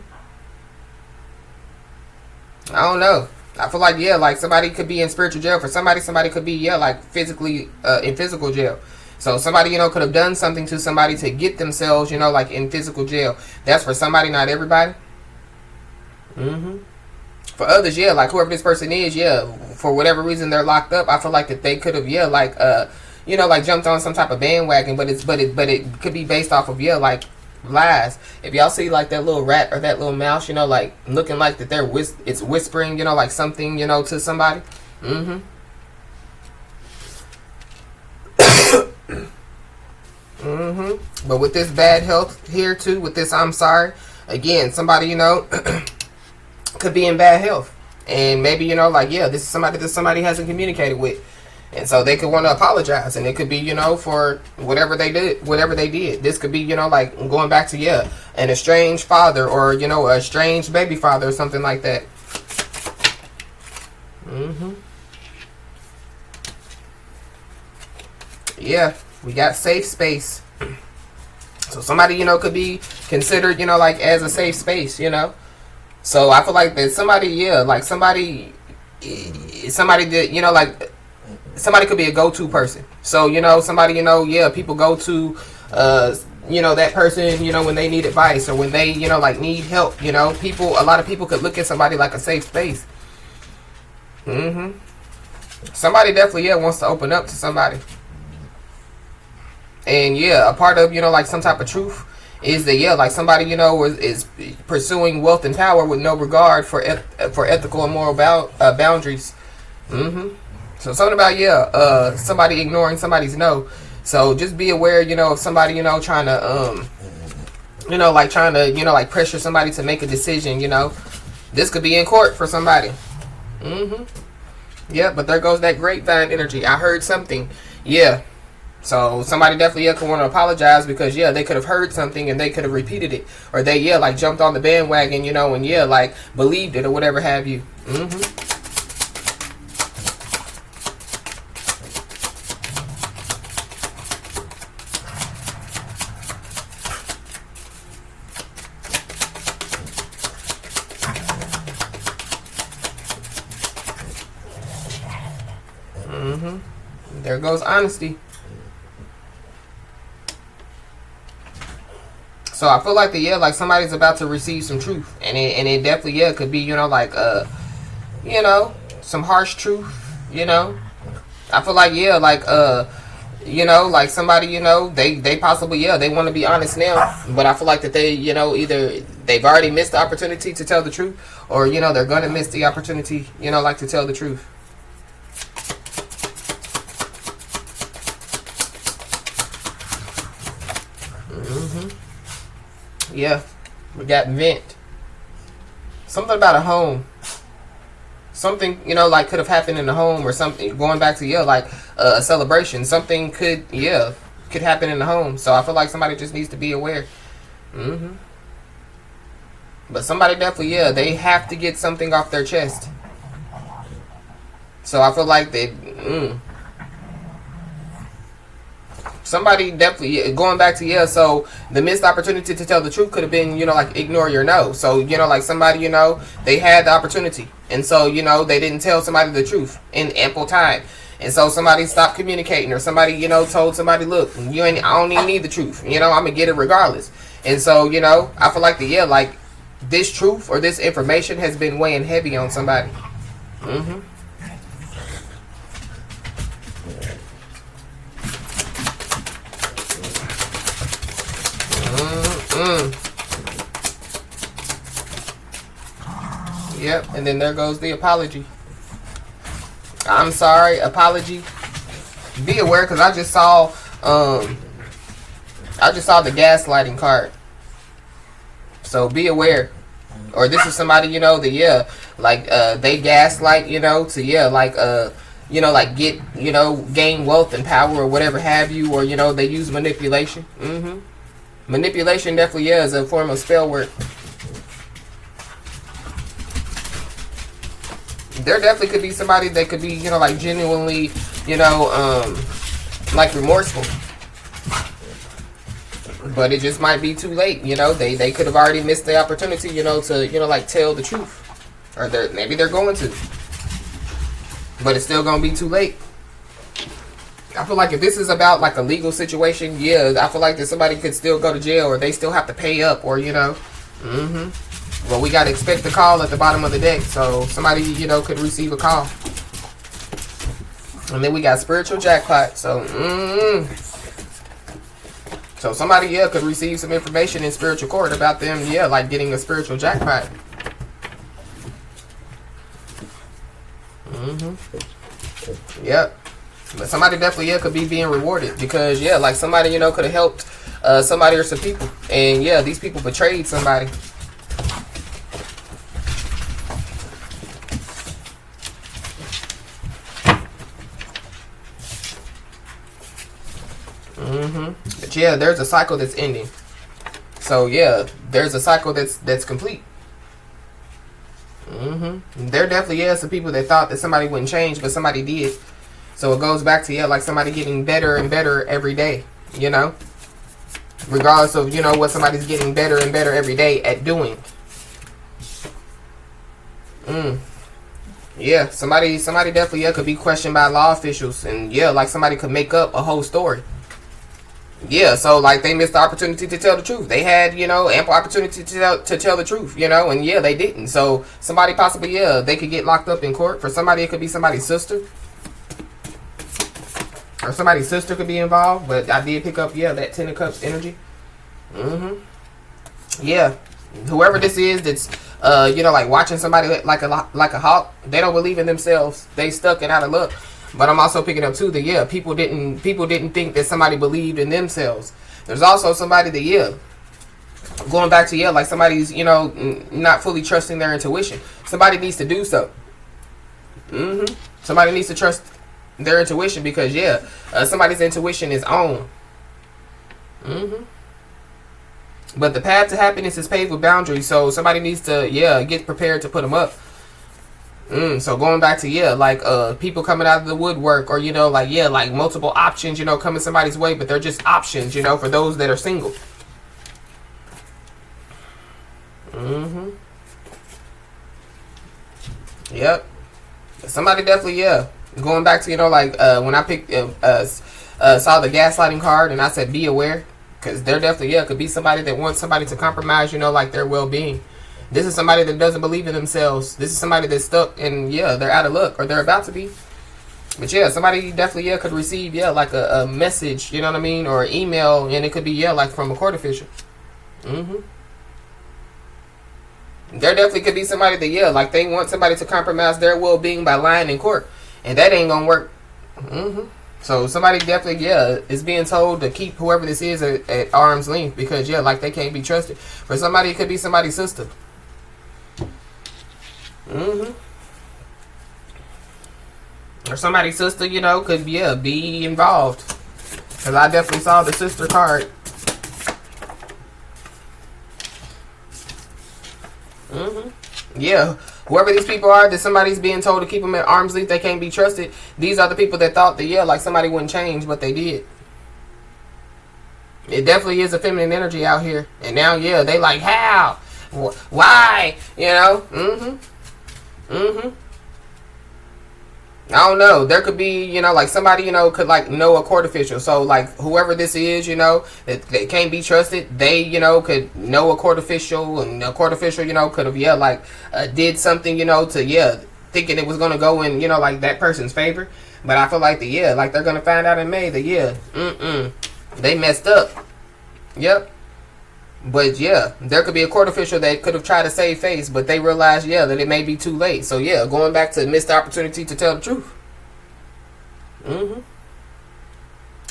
don't know. I feel like, yeah, like somebody could be in spiritual jail. For somebody, somebody could be, yeah, like physically in physical jail. So somebody, you know, could have done something to somebody to get themselves, you know, like in physical jail. That's for somebody, not everybody. For others, yeah, like whoever this person is, yeah, for whatever reason they're locked up. I feel like that they could have, yeah, like you know, like jumped on some type of bandwagon, but it could be based off of, yeah, like lies. If y'all see like that little rat or that little mouse, you know, like looking like that it's whispering, you know, like something, you know, to somebody. But with this bad health here too, with this I'm sorry, again, somebody, you know, could be in bad health. And maybe, you know, like, yeah, this is somebody that somebody hasn't communicated with. And so they could want to apologize. And it could be, you know, for whatever they did. This could be, you know, like going back to, yeah, an estranged father or, you know, a estranged baby father or something like that. Yeah, we got safe space. So somebody, you know, could be considered, you know, like as a safe space, you know. So I feel like that somebody, yeah, like somebody that, you know, like somebody could be a go-to person. So, you know, somebody, you know, yeah, people go to, you know, that person, you know, when they need advice or when they, you know, like need help, you know. A lot of people could look at somebody like a safe space. Somebody definitely, yeah, wants to open up to somebody. And, yeah, a part of, you know, like some type of truth is that, yeah, like somebody, you know, is pursuing wealth and power with no regard for ethical and moral boundaries. So something about, yeah, somebody ignoring somebody's no. So just be aware, you know, of somebody, you know, trying to, you know, like trying to, you know, like pressure somebody to make a decision, you know. This could be in court for somebody. Yeah, but there goes that grapevine energy. I heard something. Yeah. So somebody definitely, yeah, could want to apologize because, yeah, they could have heard something and they could have repeated it. Or they, yeah, like jumped on the bandwagon, you know, and, yeah, like believed it or whatever have you. There goes honesty. So I feel like that, yeah, like somebody's about to receive some truth, and it definitely, yeah, could be, you know, like you know, some harsh truth, you know. I feel like, yeah, like you know, like somebody, you know, they possibly, yeah, they want to be honest now, but I feel like that they, you know, either they've already missed the opportunity to tell the truth, or, you know, they're gonna miss the opportunity, you know, like to tell the truth. Yeah, we got vent. Something about a home. Something, you know, like could have happened in the home or something. Going back to, yeah, like a celebration. Something could happen in the home. So I feel like somebody just needs to be aware. But somebody definitely, yeah, they have to get something off their chest. So I feel like they... Somebody definitely, going back to, yeah, so the missed opportunity to tell the truth could have been, you know, like ignore your no. So, you know, like somebody, you know, they had the opportunity. And so, you know, they didn't tell somebody the truth in ample time. And so somebody stopped communicating, or somebody, you know, told somebody, look, I don't even need the truth. You know, I'm going to get it regardless. And so, you know, I feel like yeah, like this truth or this information has been weighing heavy on somebody. Yep, and then there goes the apology. I'm sorry, apology. Be aware, because I just saw the gaslighting card. So be aware. Or this is somebody, you know, that, yeah, like, they gaslight, you know, to, yeah, like, you know, like, get, you know, gain wealth and power or whatever have you, or, you know, they use manipulation. Manipulation definitely, yeah, is a form of spell work. There definitely could be somebody that could be, you know, like, genuinely, you know, like, remorseful. But it just might be too late, you know. They could have already missed the opportunity, you know, to, you know, like, tell the truth. Or maybe they're going to. But it's still going to be too late. I feel like if this is about, like, a legal situation, yeah, I feel like that somebody could still go to jail, or they still have to pay up, or, you know. Well, we got to expect the call at the bottom of the deck. So somebody, you know, could receive a call. And then we got spiritual jackpot. So, So somebody, yeah, could receive some information in spiritual court about them, yeah, like getting a spiritual jackpot. Yep. But somebody definitely, yeah, could be being rewarded because, yeah, like somebody, you know, could have helped somebody or some people. And, yeah, these people betrayed somebody. But yeah, there's a cycle that's ending. So yeah, there's a cycle that's complete. There definitely is some people that thought that somebody wouldn't change, but somebody did. So it goes back to, yeah, like somebody getting better and better every day, you know, regardless of, you know, what somebody's getting better and better every day at doing. Yeah, somebody definitely, yeah, could be questioned by law officials, and yeah, like somebody could make up a whole story. Yeah, so like they missed the opportunity to tell the truth. They had, you know, ample opportunity to tell the truth, you know, and yeah, they didn't. So somebody possibly, yeah, they could get locked up in court. For somebody, it could be somebody's sister. Or somebody's sister could be involved. But I did pick up, yeah, that Ten of Cups energy. Yeah, whoever this is that's, you know, like watching somebody like a hawk, they don't believe in themselves. They stuck and out of luck. But I'm also picking up too that, yeah, people didn't think that somebody believed in themselves. There's also somebody that, yeah, going back to, yeah, like somebody's, you know, not fully trusting their intuition. Somebody needs to do so. Somebody needs to trust their intuition because, yeah, somebody's intuition is on. But the path to happiness is paved with boundaries, so somebody needs to, yeah, get prepared to put them up. So going back to, yeah, like people coming out of the woodwork, or, you know, like, yeah, like multiple options, you know, coming somebody's way, but they're just options, you know, for those that are single. Yep. Somebody definitely, yeah, going back to, you know, like when I picked saw the gaslighting card, and I said be aware, because there definitely, yeah, could be somebody that wants somebody to compromise, you know, like their well-being. This is somebody that doesn't believe in themselves. This is somebody that's stuck and, yeah, they're out of luck, or they're about to be. But, yeah, somebody definitely, yeah, could receive, yeah, like a message, you know what I mean, or email, and it could be, yeah, like from a court official. There definitely could be somebody that, yeah, like they want somebody to compromise their well-being by lying in court, and that ain't gonna work. So somebody definitely, yeah, is being told to keep whoever this is at arm's length because, yeah, like they can't be trusted. For somebody, it could be somebody's sister. Or somebody's sister, you know, could, yeah, be involved. Because I definitely saw the sister card. Yeah, whoever these people are that somebody's being told to keep them at arm's length, they can't be trusted. These are the people that thought that, yeah, like somebody wouldn't change, but they did. It definitely is a feminine energy out here. And now, yeah, they like, how? Why? You know? I don't know. There could be, you know, like somebody, you know, could like know a court official. So like whoever this is, you know, that can't be trusted, they, you know, could know a court official, and a court official, you know, could have, yeah, like did something, you know, to, yeah, thinking it was going to go in, you know, like that person's favor. But I feel like that, yeah, like they're going to find out in May that, yeah, they messed up. Yep. But yeah, there could be a court official that could have tried to save face, but they realized, yeah, that it may be too late. So yeah, going back to missed opportunity to tell the truth.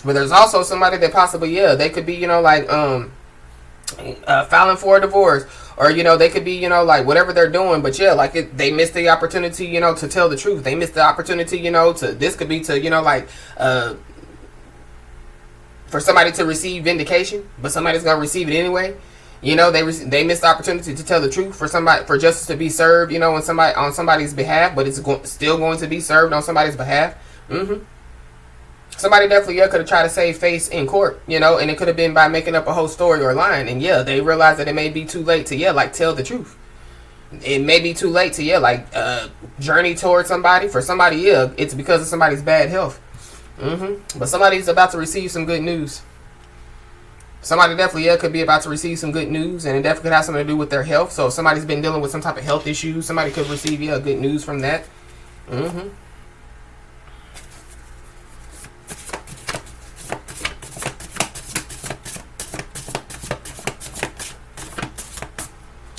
But there's also somebody that possibly, yeah, they could be, like filing for a divorce, or they could be, like whatever they're doing, but yeah, like they missed the opportunity, to tell the truth. They missed the opportunity, to this could be to, like for somebody to receive vindication, but somebody's gonna receive it anyway. They missed the opportunity to tell the truth, for justice to be served, on somebody's behalf, but it's still going to be served on somebody's behalf. Somebody definitely could have tried to save face in court, and it could have been by making up a whole story or lying, and they realized that it may be too late to like tell the truth. It may be too late to like journey towards somebody. For somebody, it's because of somebody's bad health. But somebody's about to receive some good news. Somebody definitely could be about to receive some good news, and it definitely could have something to do with their health. So if somebody's been dealing with some type of health issues, somebody could receive good news from that.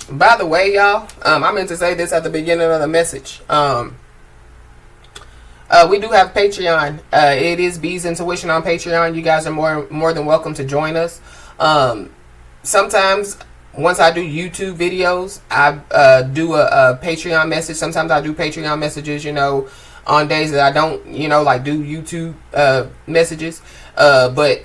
By the way, y'all, I meant to say this at the beginning of the message. We do have Patreon. It is Bees Intuition on Patreon. You guys are more than welcome to join us. Sometimes, once I do YouTube videos, I do a Patreon message. Sometimes I do Patreon messages, on days that I don't, like do YouTube messages. But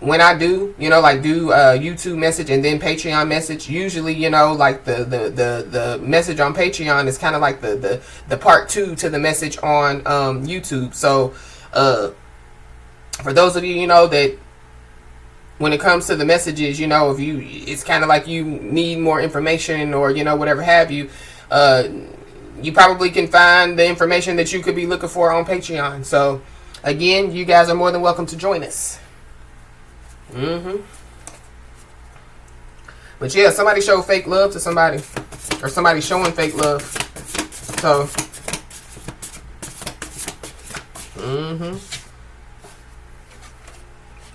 when I do, like do YouTube message and then Patreon message, usually, like the message on Patreon is kind of like the part 2 to the message on YouTube. So for those of you, that when it comes to the messages, it's kind of like you need more information or, whatever have you, you probably can find the information that you could be looking for on Patreon. So again, you guys are more than welcome to join us. But yeah, somebody show fake love to somebody, or somebody showing fake love. So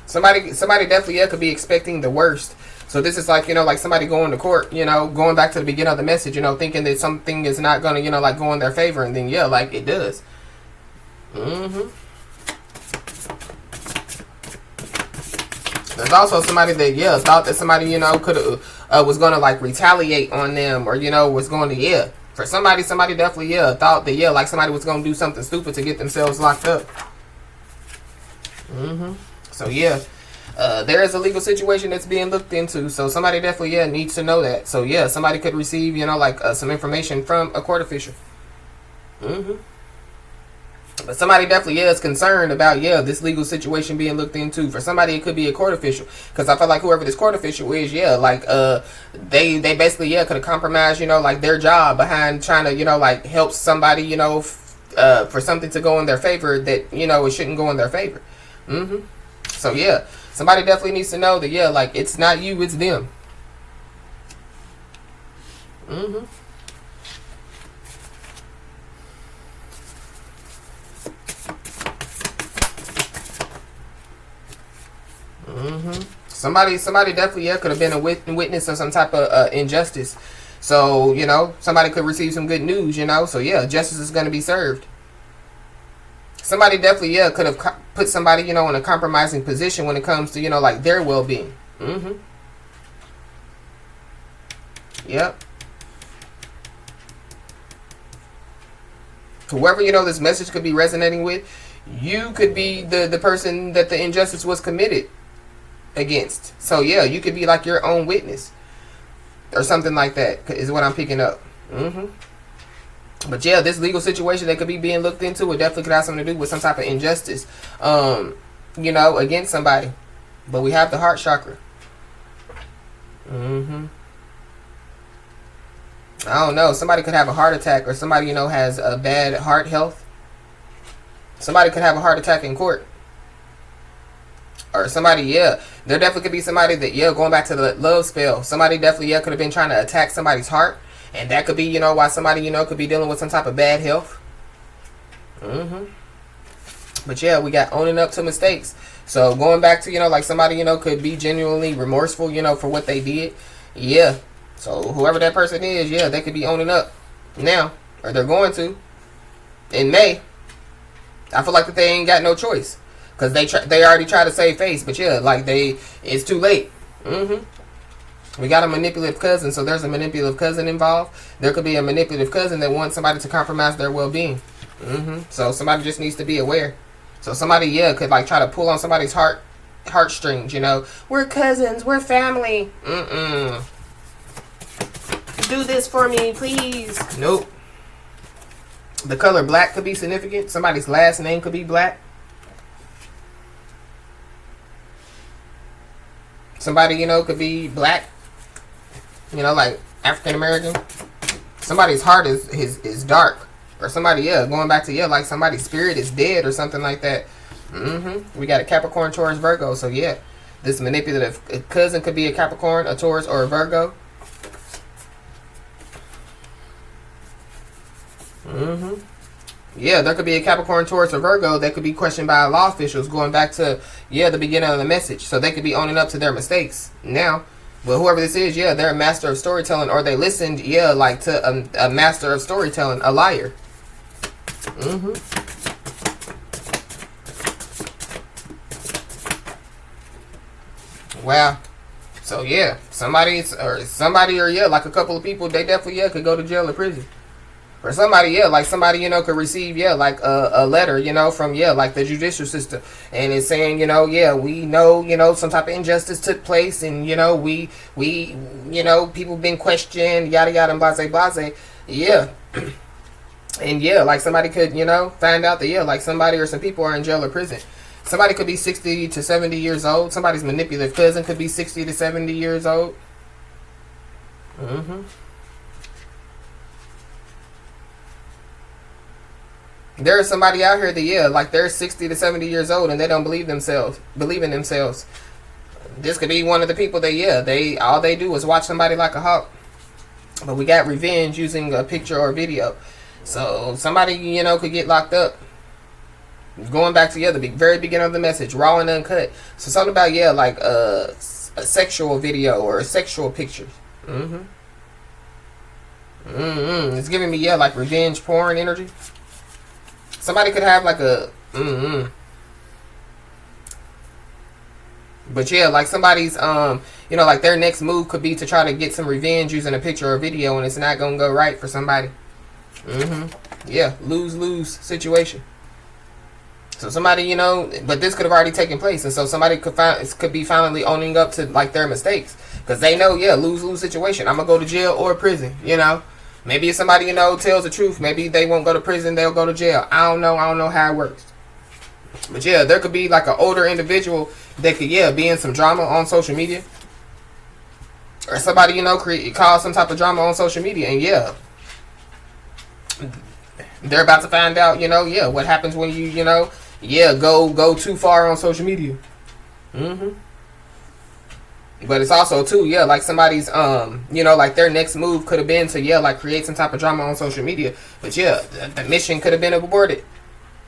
somebody definitely could be expecting the worst. So this is like, like somebody going to court, going back to the beginning of the message, thinking that something is not gonna, like go in their favor, and then like it does. There's also somebody that thought that somebody could have was gonna like retaliate on them, or was going to for somebody definitely thought that like somebody was gonna do something stupid to get themselves locked up. So there is a legal situation that's being looked into, so somebody definitely needs to know that. So somebody could receive like some information from a court official. But somebody definitely is concerned about this legal situation being looked into. For somebody, it could be a court official, because I feel like whoever this court official is, like they basically could have compromised like their job behind trying to like help somebody for something to go in their favor that it shouldn't go in their favor. So somebody definitely needs to know that like it's not you, it's them. Somebody definitely could have been a witness of some type of injustice. So somebody could receive some good news. So justice is going to be served. Somebody definitely could have put somebody in a compromising position when it comes to like their well-being. Yep. Whoever this message could be resonating with, you could be the person that the injustice was committed against. So you could be like your own witness or something like that, is what I'm picking up. But this legal situation that could be being looked into, it definitely could have something to do with some type of injustice against somebody. But we have the heart chakra. I don't know, somebody could have a heart attack, or somebody has a bad heart health. Somebody could have a heart attack in court. Or somebody, there definitely could be somebody that, going back to the love spell, somebody definitely, could have been trying to attack somebody's heart. And that could be, why somebody, could be dealing with some type of bad health. But we got owning up to mistakes. So going back to, like somebody, could be genuinely remorseful, for what they did. Yeah. So whoever that person is, yeah, they could be owning up now, or they're going to in May. I feel like that they ain't got no choice, because they already tried to save face, but yeah, like it's too late. We got a manipulative cousin, so there's a manipulative cousin involved. There could be a manipulative cousin that wants somebody to compromise their well-being. So somebody just needs to be aware. So somebody, yeah, could like try to pull on somebody's heartstrings. We're cousins, we're family. Do this for me, please. Nope. The color black could be significant. Somebody's last name could be black. Somebody, could be black. Like African American. Somebody's heart is dark. Or somebody, yeah, going back to, yeah, like somebody's spirit is dead or something like that. We got a Capricorn, Taurus, Virgo. So, yeah, this manipulative cousin could be a Capricorn, a Taurus, or a Virgo. Yeah, there could be a Capricorn, Taurus, or Virgo that could be questioned by law officials, going back to, yeah, the beginning of the message. So they could be owning up to their mistakes now. But whoever this is, yeah, they're a master of storytelling, or they listened, yeah, like to a master of storytelling, a liar. Wow. So yeah, somebody or yeah, like a couple of people, they definitely, yeah, could go to jail or prison. Or somebody, yeah, like somebody, could receive, yeah, like a letter, from, yeah, like the judicial system. And it's saying, yeah, we know, some type of injustice took place. And, we people been questioned, yada, yada, and blase, blase. Yeah. And, yeah, like somebody could, find out that, yeah, like somebody or some people are in jail or prison. Somebody could be 60 to 70 years old. Somebody's manipulative cousin could be 60 to 70 years old. There is somebody out here that, yeah, like they're 60 to 70 years old and they don't believe in themselves. This could be one of the people that, yeah, all they do is watch somebody like a hawk. But we got revenge using a picture or video. So somebody, could get locked up. Going back to, yeah, the very beginning of the message, raw and uncut. So something about, yeah, like a sexual video or a sexual picture. It's giving me, yeah, like revenge porn energy. Somebody could have like a but yeah, like somebody's like their next move could be to try to get some revenge using a picture or video, and it's not gonna go right for somebody. Yeah, lose situation. So somebody, but this could have already taken place, and so somebody could be finally owning up to like their mistakes, because they know, yeah, lose situation. I'm gonna go to jail or prison. Maybe if somebody, tells the truth, maybe they won't go to prison, they'll go to jail. I don't know how it works. But yeah, there could be like an older individual that could, yeah, be in some drama on social media. Or somebody, cause some type of drama on social media. And yeah, they're about to find out, yeah, what happens when you, go too far on social media. But it's also too, yeah, like somebody's like their next move could have been to, yeah, like create some type of drama on social media. But yeah, the mission could have been aborted.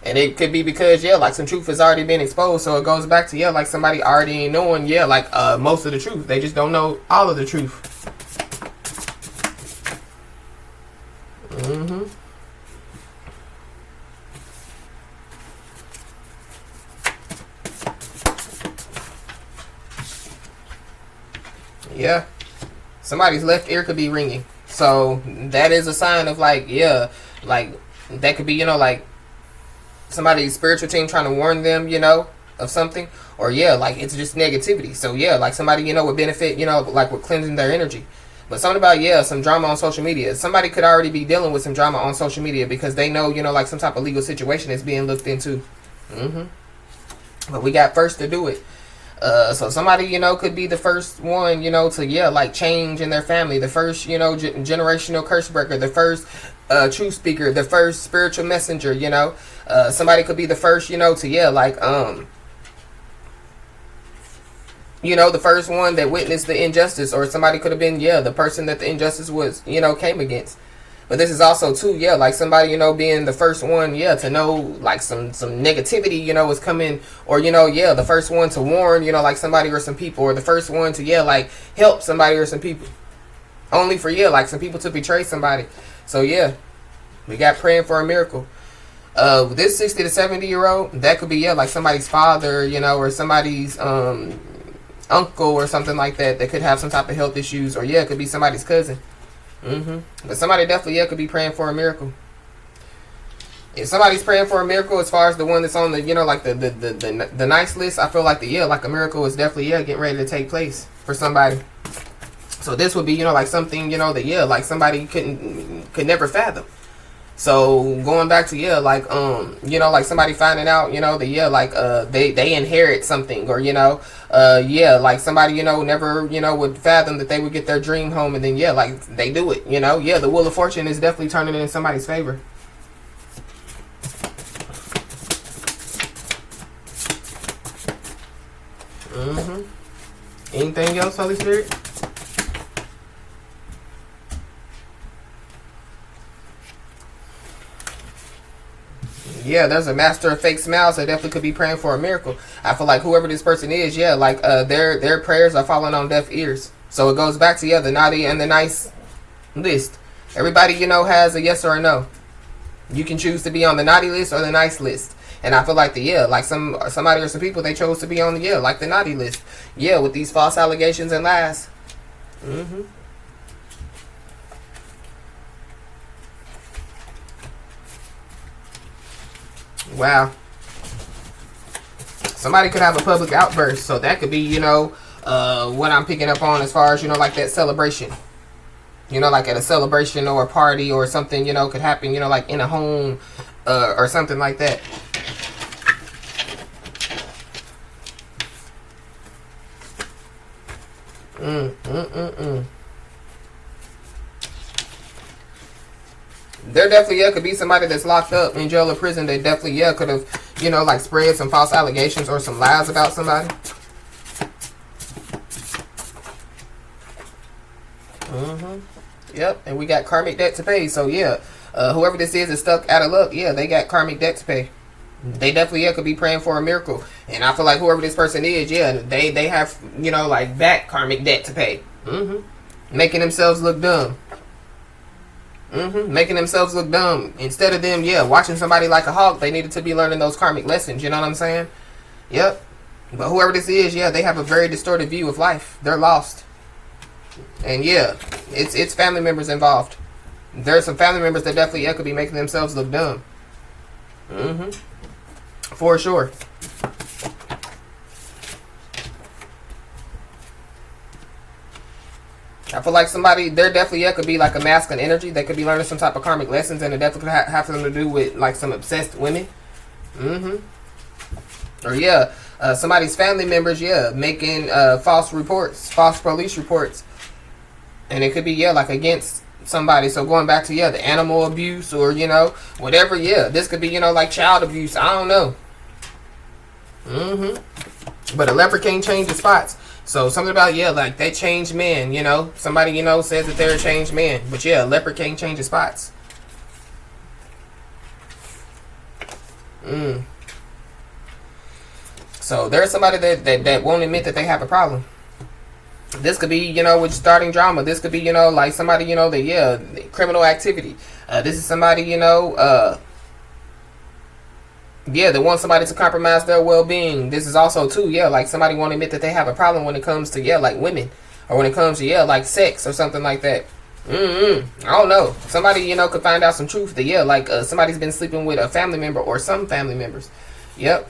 And it could be because, yeah, like some truth has already been exposed. So it goes back to, yeah, like somebody already knowing, yeah, like most of the truth. They just don't know all of the truth. Yeah. Somebody's left ear could be ringing. So that is a sign of like, yeah, like that could be, like somebody's spiritual team trying to warn them, of something. Or yeah, like it's just negativity. So yeah, like somebody, would benefit, like with cleansing their energy. But something about, yeah, some drama on social media. Somebody could already be dealing with some drama on social media because they know, like some type of legal situation is being looked into. But we got first to do it. So somebody, could be the first one, to, yeah, like change in their family. The first, generational curse breaker. The first truth speaker. The first spiritual messenger, Somebody could be the first, to, yeah, like, the first one that witnessed the injustice. Or somebody could have been, yeah, the person that the injustice was, came against. But this is also too, yeah, like somebody, you know, being the first one, yeah, to know like some negativity, you know, is coming, or, you know, yeah, the first one to warn, you know, like somebody or some people, or the first one to, yeah, like help somebody or some people. Only for, yeah, like some people to betray somebody. So yeah, we got praying for a miracle. This 60 to 70-year-old, that could be, yeah, like somebody's father, you know, or somebody's uncle or something like that could have some type of health issues, or yeah, it could be somebody's cousin. But somebody definitely, yeah, could be praying for a miracle. If somebody's praying for a miracle, as far as the one that's on the, you know, like the nice list, I feel like yeah, like a miracle is definitely, yeah, getting ready to take place for somebody. So this would be, you know, like something, you know, that, yeah, like somebody could never fathom. So going back to, yeah, like, you know, like somebody finding out, you know, that, yeah, like, they inherit something, or, you know, yeah, like somebody, you know, never, you know, would fathom that they would get their dream home, and then, yeah, like they do it, you know, yeah, the Wheel of Fortune is definitely turning in somebody's favor. Anything else, Holy Spirit? Yeah, there's a master of fake smiles that definitely could be praying for a miracle. I feel like whoever this person is, yeah, like their prayers are falling on deaf ears. So it goes back to, yeah, the naughty and the nice list. Everybody, you know, has a yes or a no. You can choose to be on the naughty list or the nice list. And I feel like the, yeah, like somebody or some people, they chose to be on the, yeah, like the naughty list. Yeah, with these false allegations and lies. Wow. Somebody could have a public outburst. So that could be, you know, what I'm picking up on as far as, you know, like that celebration. You know, like at a celebration or a party or something, you know, could happen, you know, like in a home or something like that. There definitely, yeah, could be somebody that's locked up in jail or prison. They definitely, yeah, could have, you know, like spread some false allegations or some lies about somebody. Yep, and we got karmic debt to pay. So yeah, whoever this is stuck out of luck. Yeah, they got karmic debt to pay. They definitely, yeah, could be praying for a miracle. And I feel like whoever this person is, yeah, they have, you know, like back karmic debt to pay. Making themselves look dumb. Making themselves look dumb. Instead of them, yeah, watching somebody like a hawk, they needed to be learning those karmic lessons. You know what I'm saying? Yep. But whoever this is, yeah, they have a very distorted view of life. They're lost. And yeah, it's family members involved. There's some family members that definitely, yeah, could be making themselves look dumb. For sure. I feel like somebody, there definitely, yeah, could be like a masculine energy. They could be learning some type of karmic lessons, and it definitely could have something to do with like some obsessed women. Or yeah, somebody's family members, yeah, making false reports, false police reports. And it could be, yeah, like against somebody. So going back to, yeah, the animal abuse or, you know, whatever, yeah. This could be, you know, like child abuse. I don't know. But a leopard can't change the spots. So something about, yeah, like they change men, you know. Somebody, you know, says that they're a changed man. But yeah, a leopard can't change the spots. So there's somebody that won't admit that they have a problem. This could be, you know, with starting drama. This could be, you know, like somebody, you know, that, yeah, criminal activity. This is somebody, you know, yeah, that wants somebody to compromise their well-being. This is also, too, yeah, like somebody won't admit that they have a problem when it comes to, yeah, like women. Or when it comes to, yeah, like sex or something like that. I don't know. Somebody, you know, could find out some truth that, yeah, like somebody's been sleeping with a family member or some family members. Yep.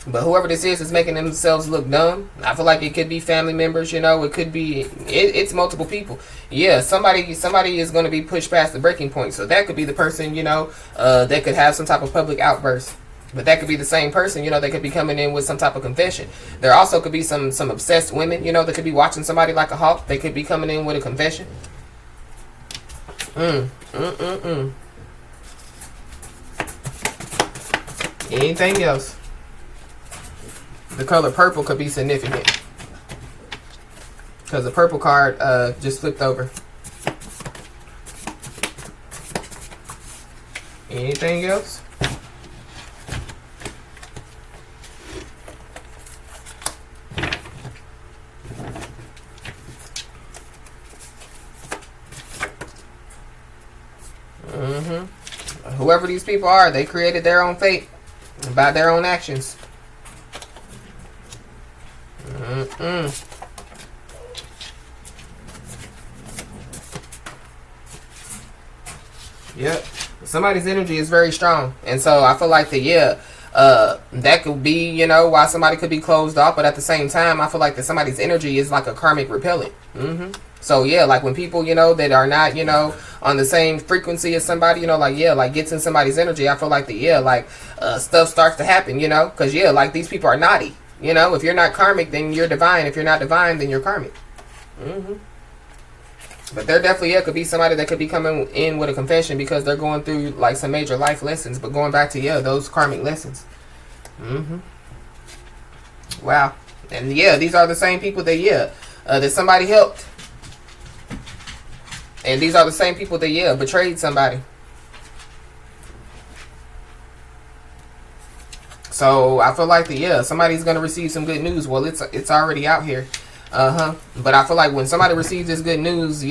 But whoever this is making themselves look dumb. I feel like it could be family members, you know. It could be, it's multiple people. Yeah, somebody is going to be pushed past the breaking point. So that could be the person, you know, that could have some type of public outburst. But that could be the same person, you know, that could be coming in with some type of confession. There also could be some obsessed women, you know, that could be watching somebody like a hawk. They could be coming in with a confession. Anything else? The color purple could be significant. Because the purple card just flipped over. Anything else? Whoever these people are, they created their own fate by their own actions. Yep. Somebody's energy is very strong. And so I feel like that could be, you know, why somebody could be closed off. But at the same time, I feel like that somebody's energy is like a karmic repellent. So yeah, like when people, you know, that are not, you know, on the same frequency as somebody, you know, like, yeah, like gets in somebody's energy, I feel like stuff starts to happen, you know, because yeah, like these people are naughty, you know. If you're not karmic, then you're divine. If you're not divine, then you're karmic. But there definitely could be somebody that could be coming in with a confession because they're going through like some major life lessons, but going back to those karmic lessons. Wow. And yeah, these are the same people that that somebody helped. And these are the same people that betrayed somebody. So I feel like somebody's gonna receive some good news. Well, it's already out here. But I feel like when somebody receives this good news,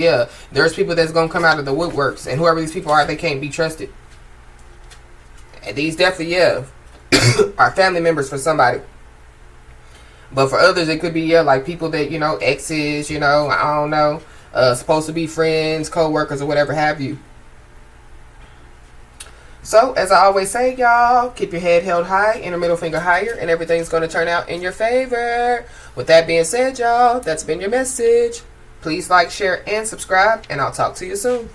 there's people that's gonna come out of the woodworks, and whoever these people are, they can't be trusted. And these definitely are family members for somebody. But for others, it could be like people that, you know, exes, you know, I don't know, supposed to be friends, co-workers, or whatever have you. So, as I always say, y'all, keep your head held high and your middle finger higher, and everything's going to turn out in your favor. With that being said, y'all, that's been your message. Please like, share, and subscribe, and I'll talk to you soon.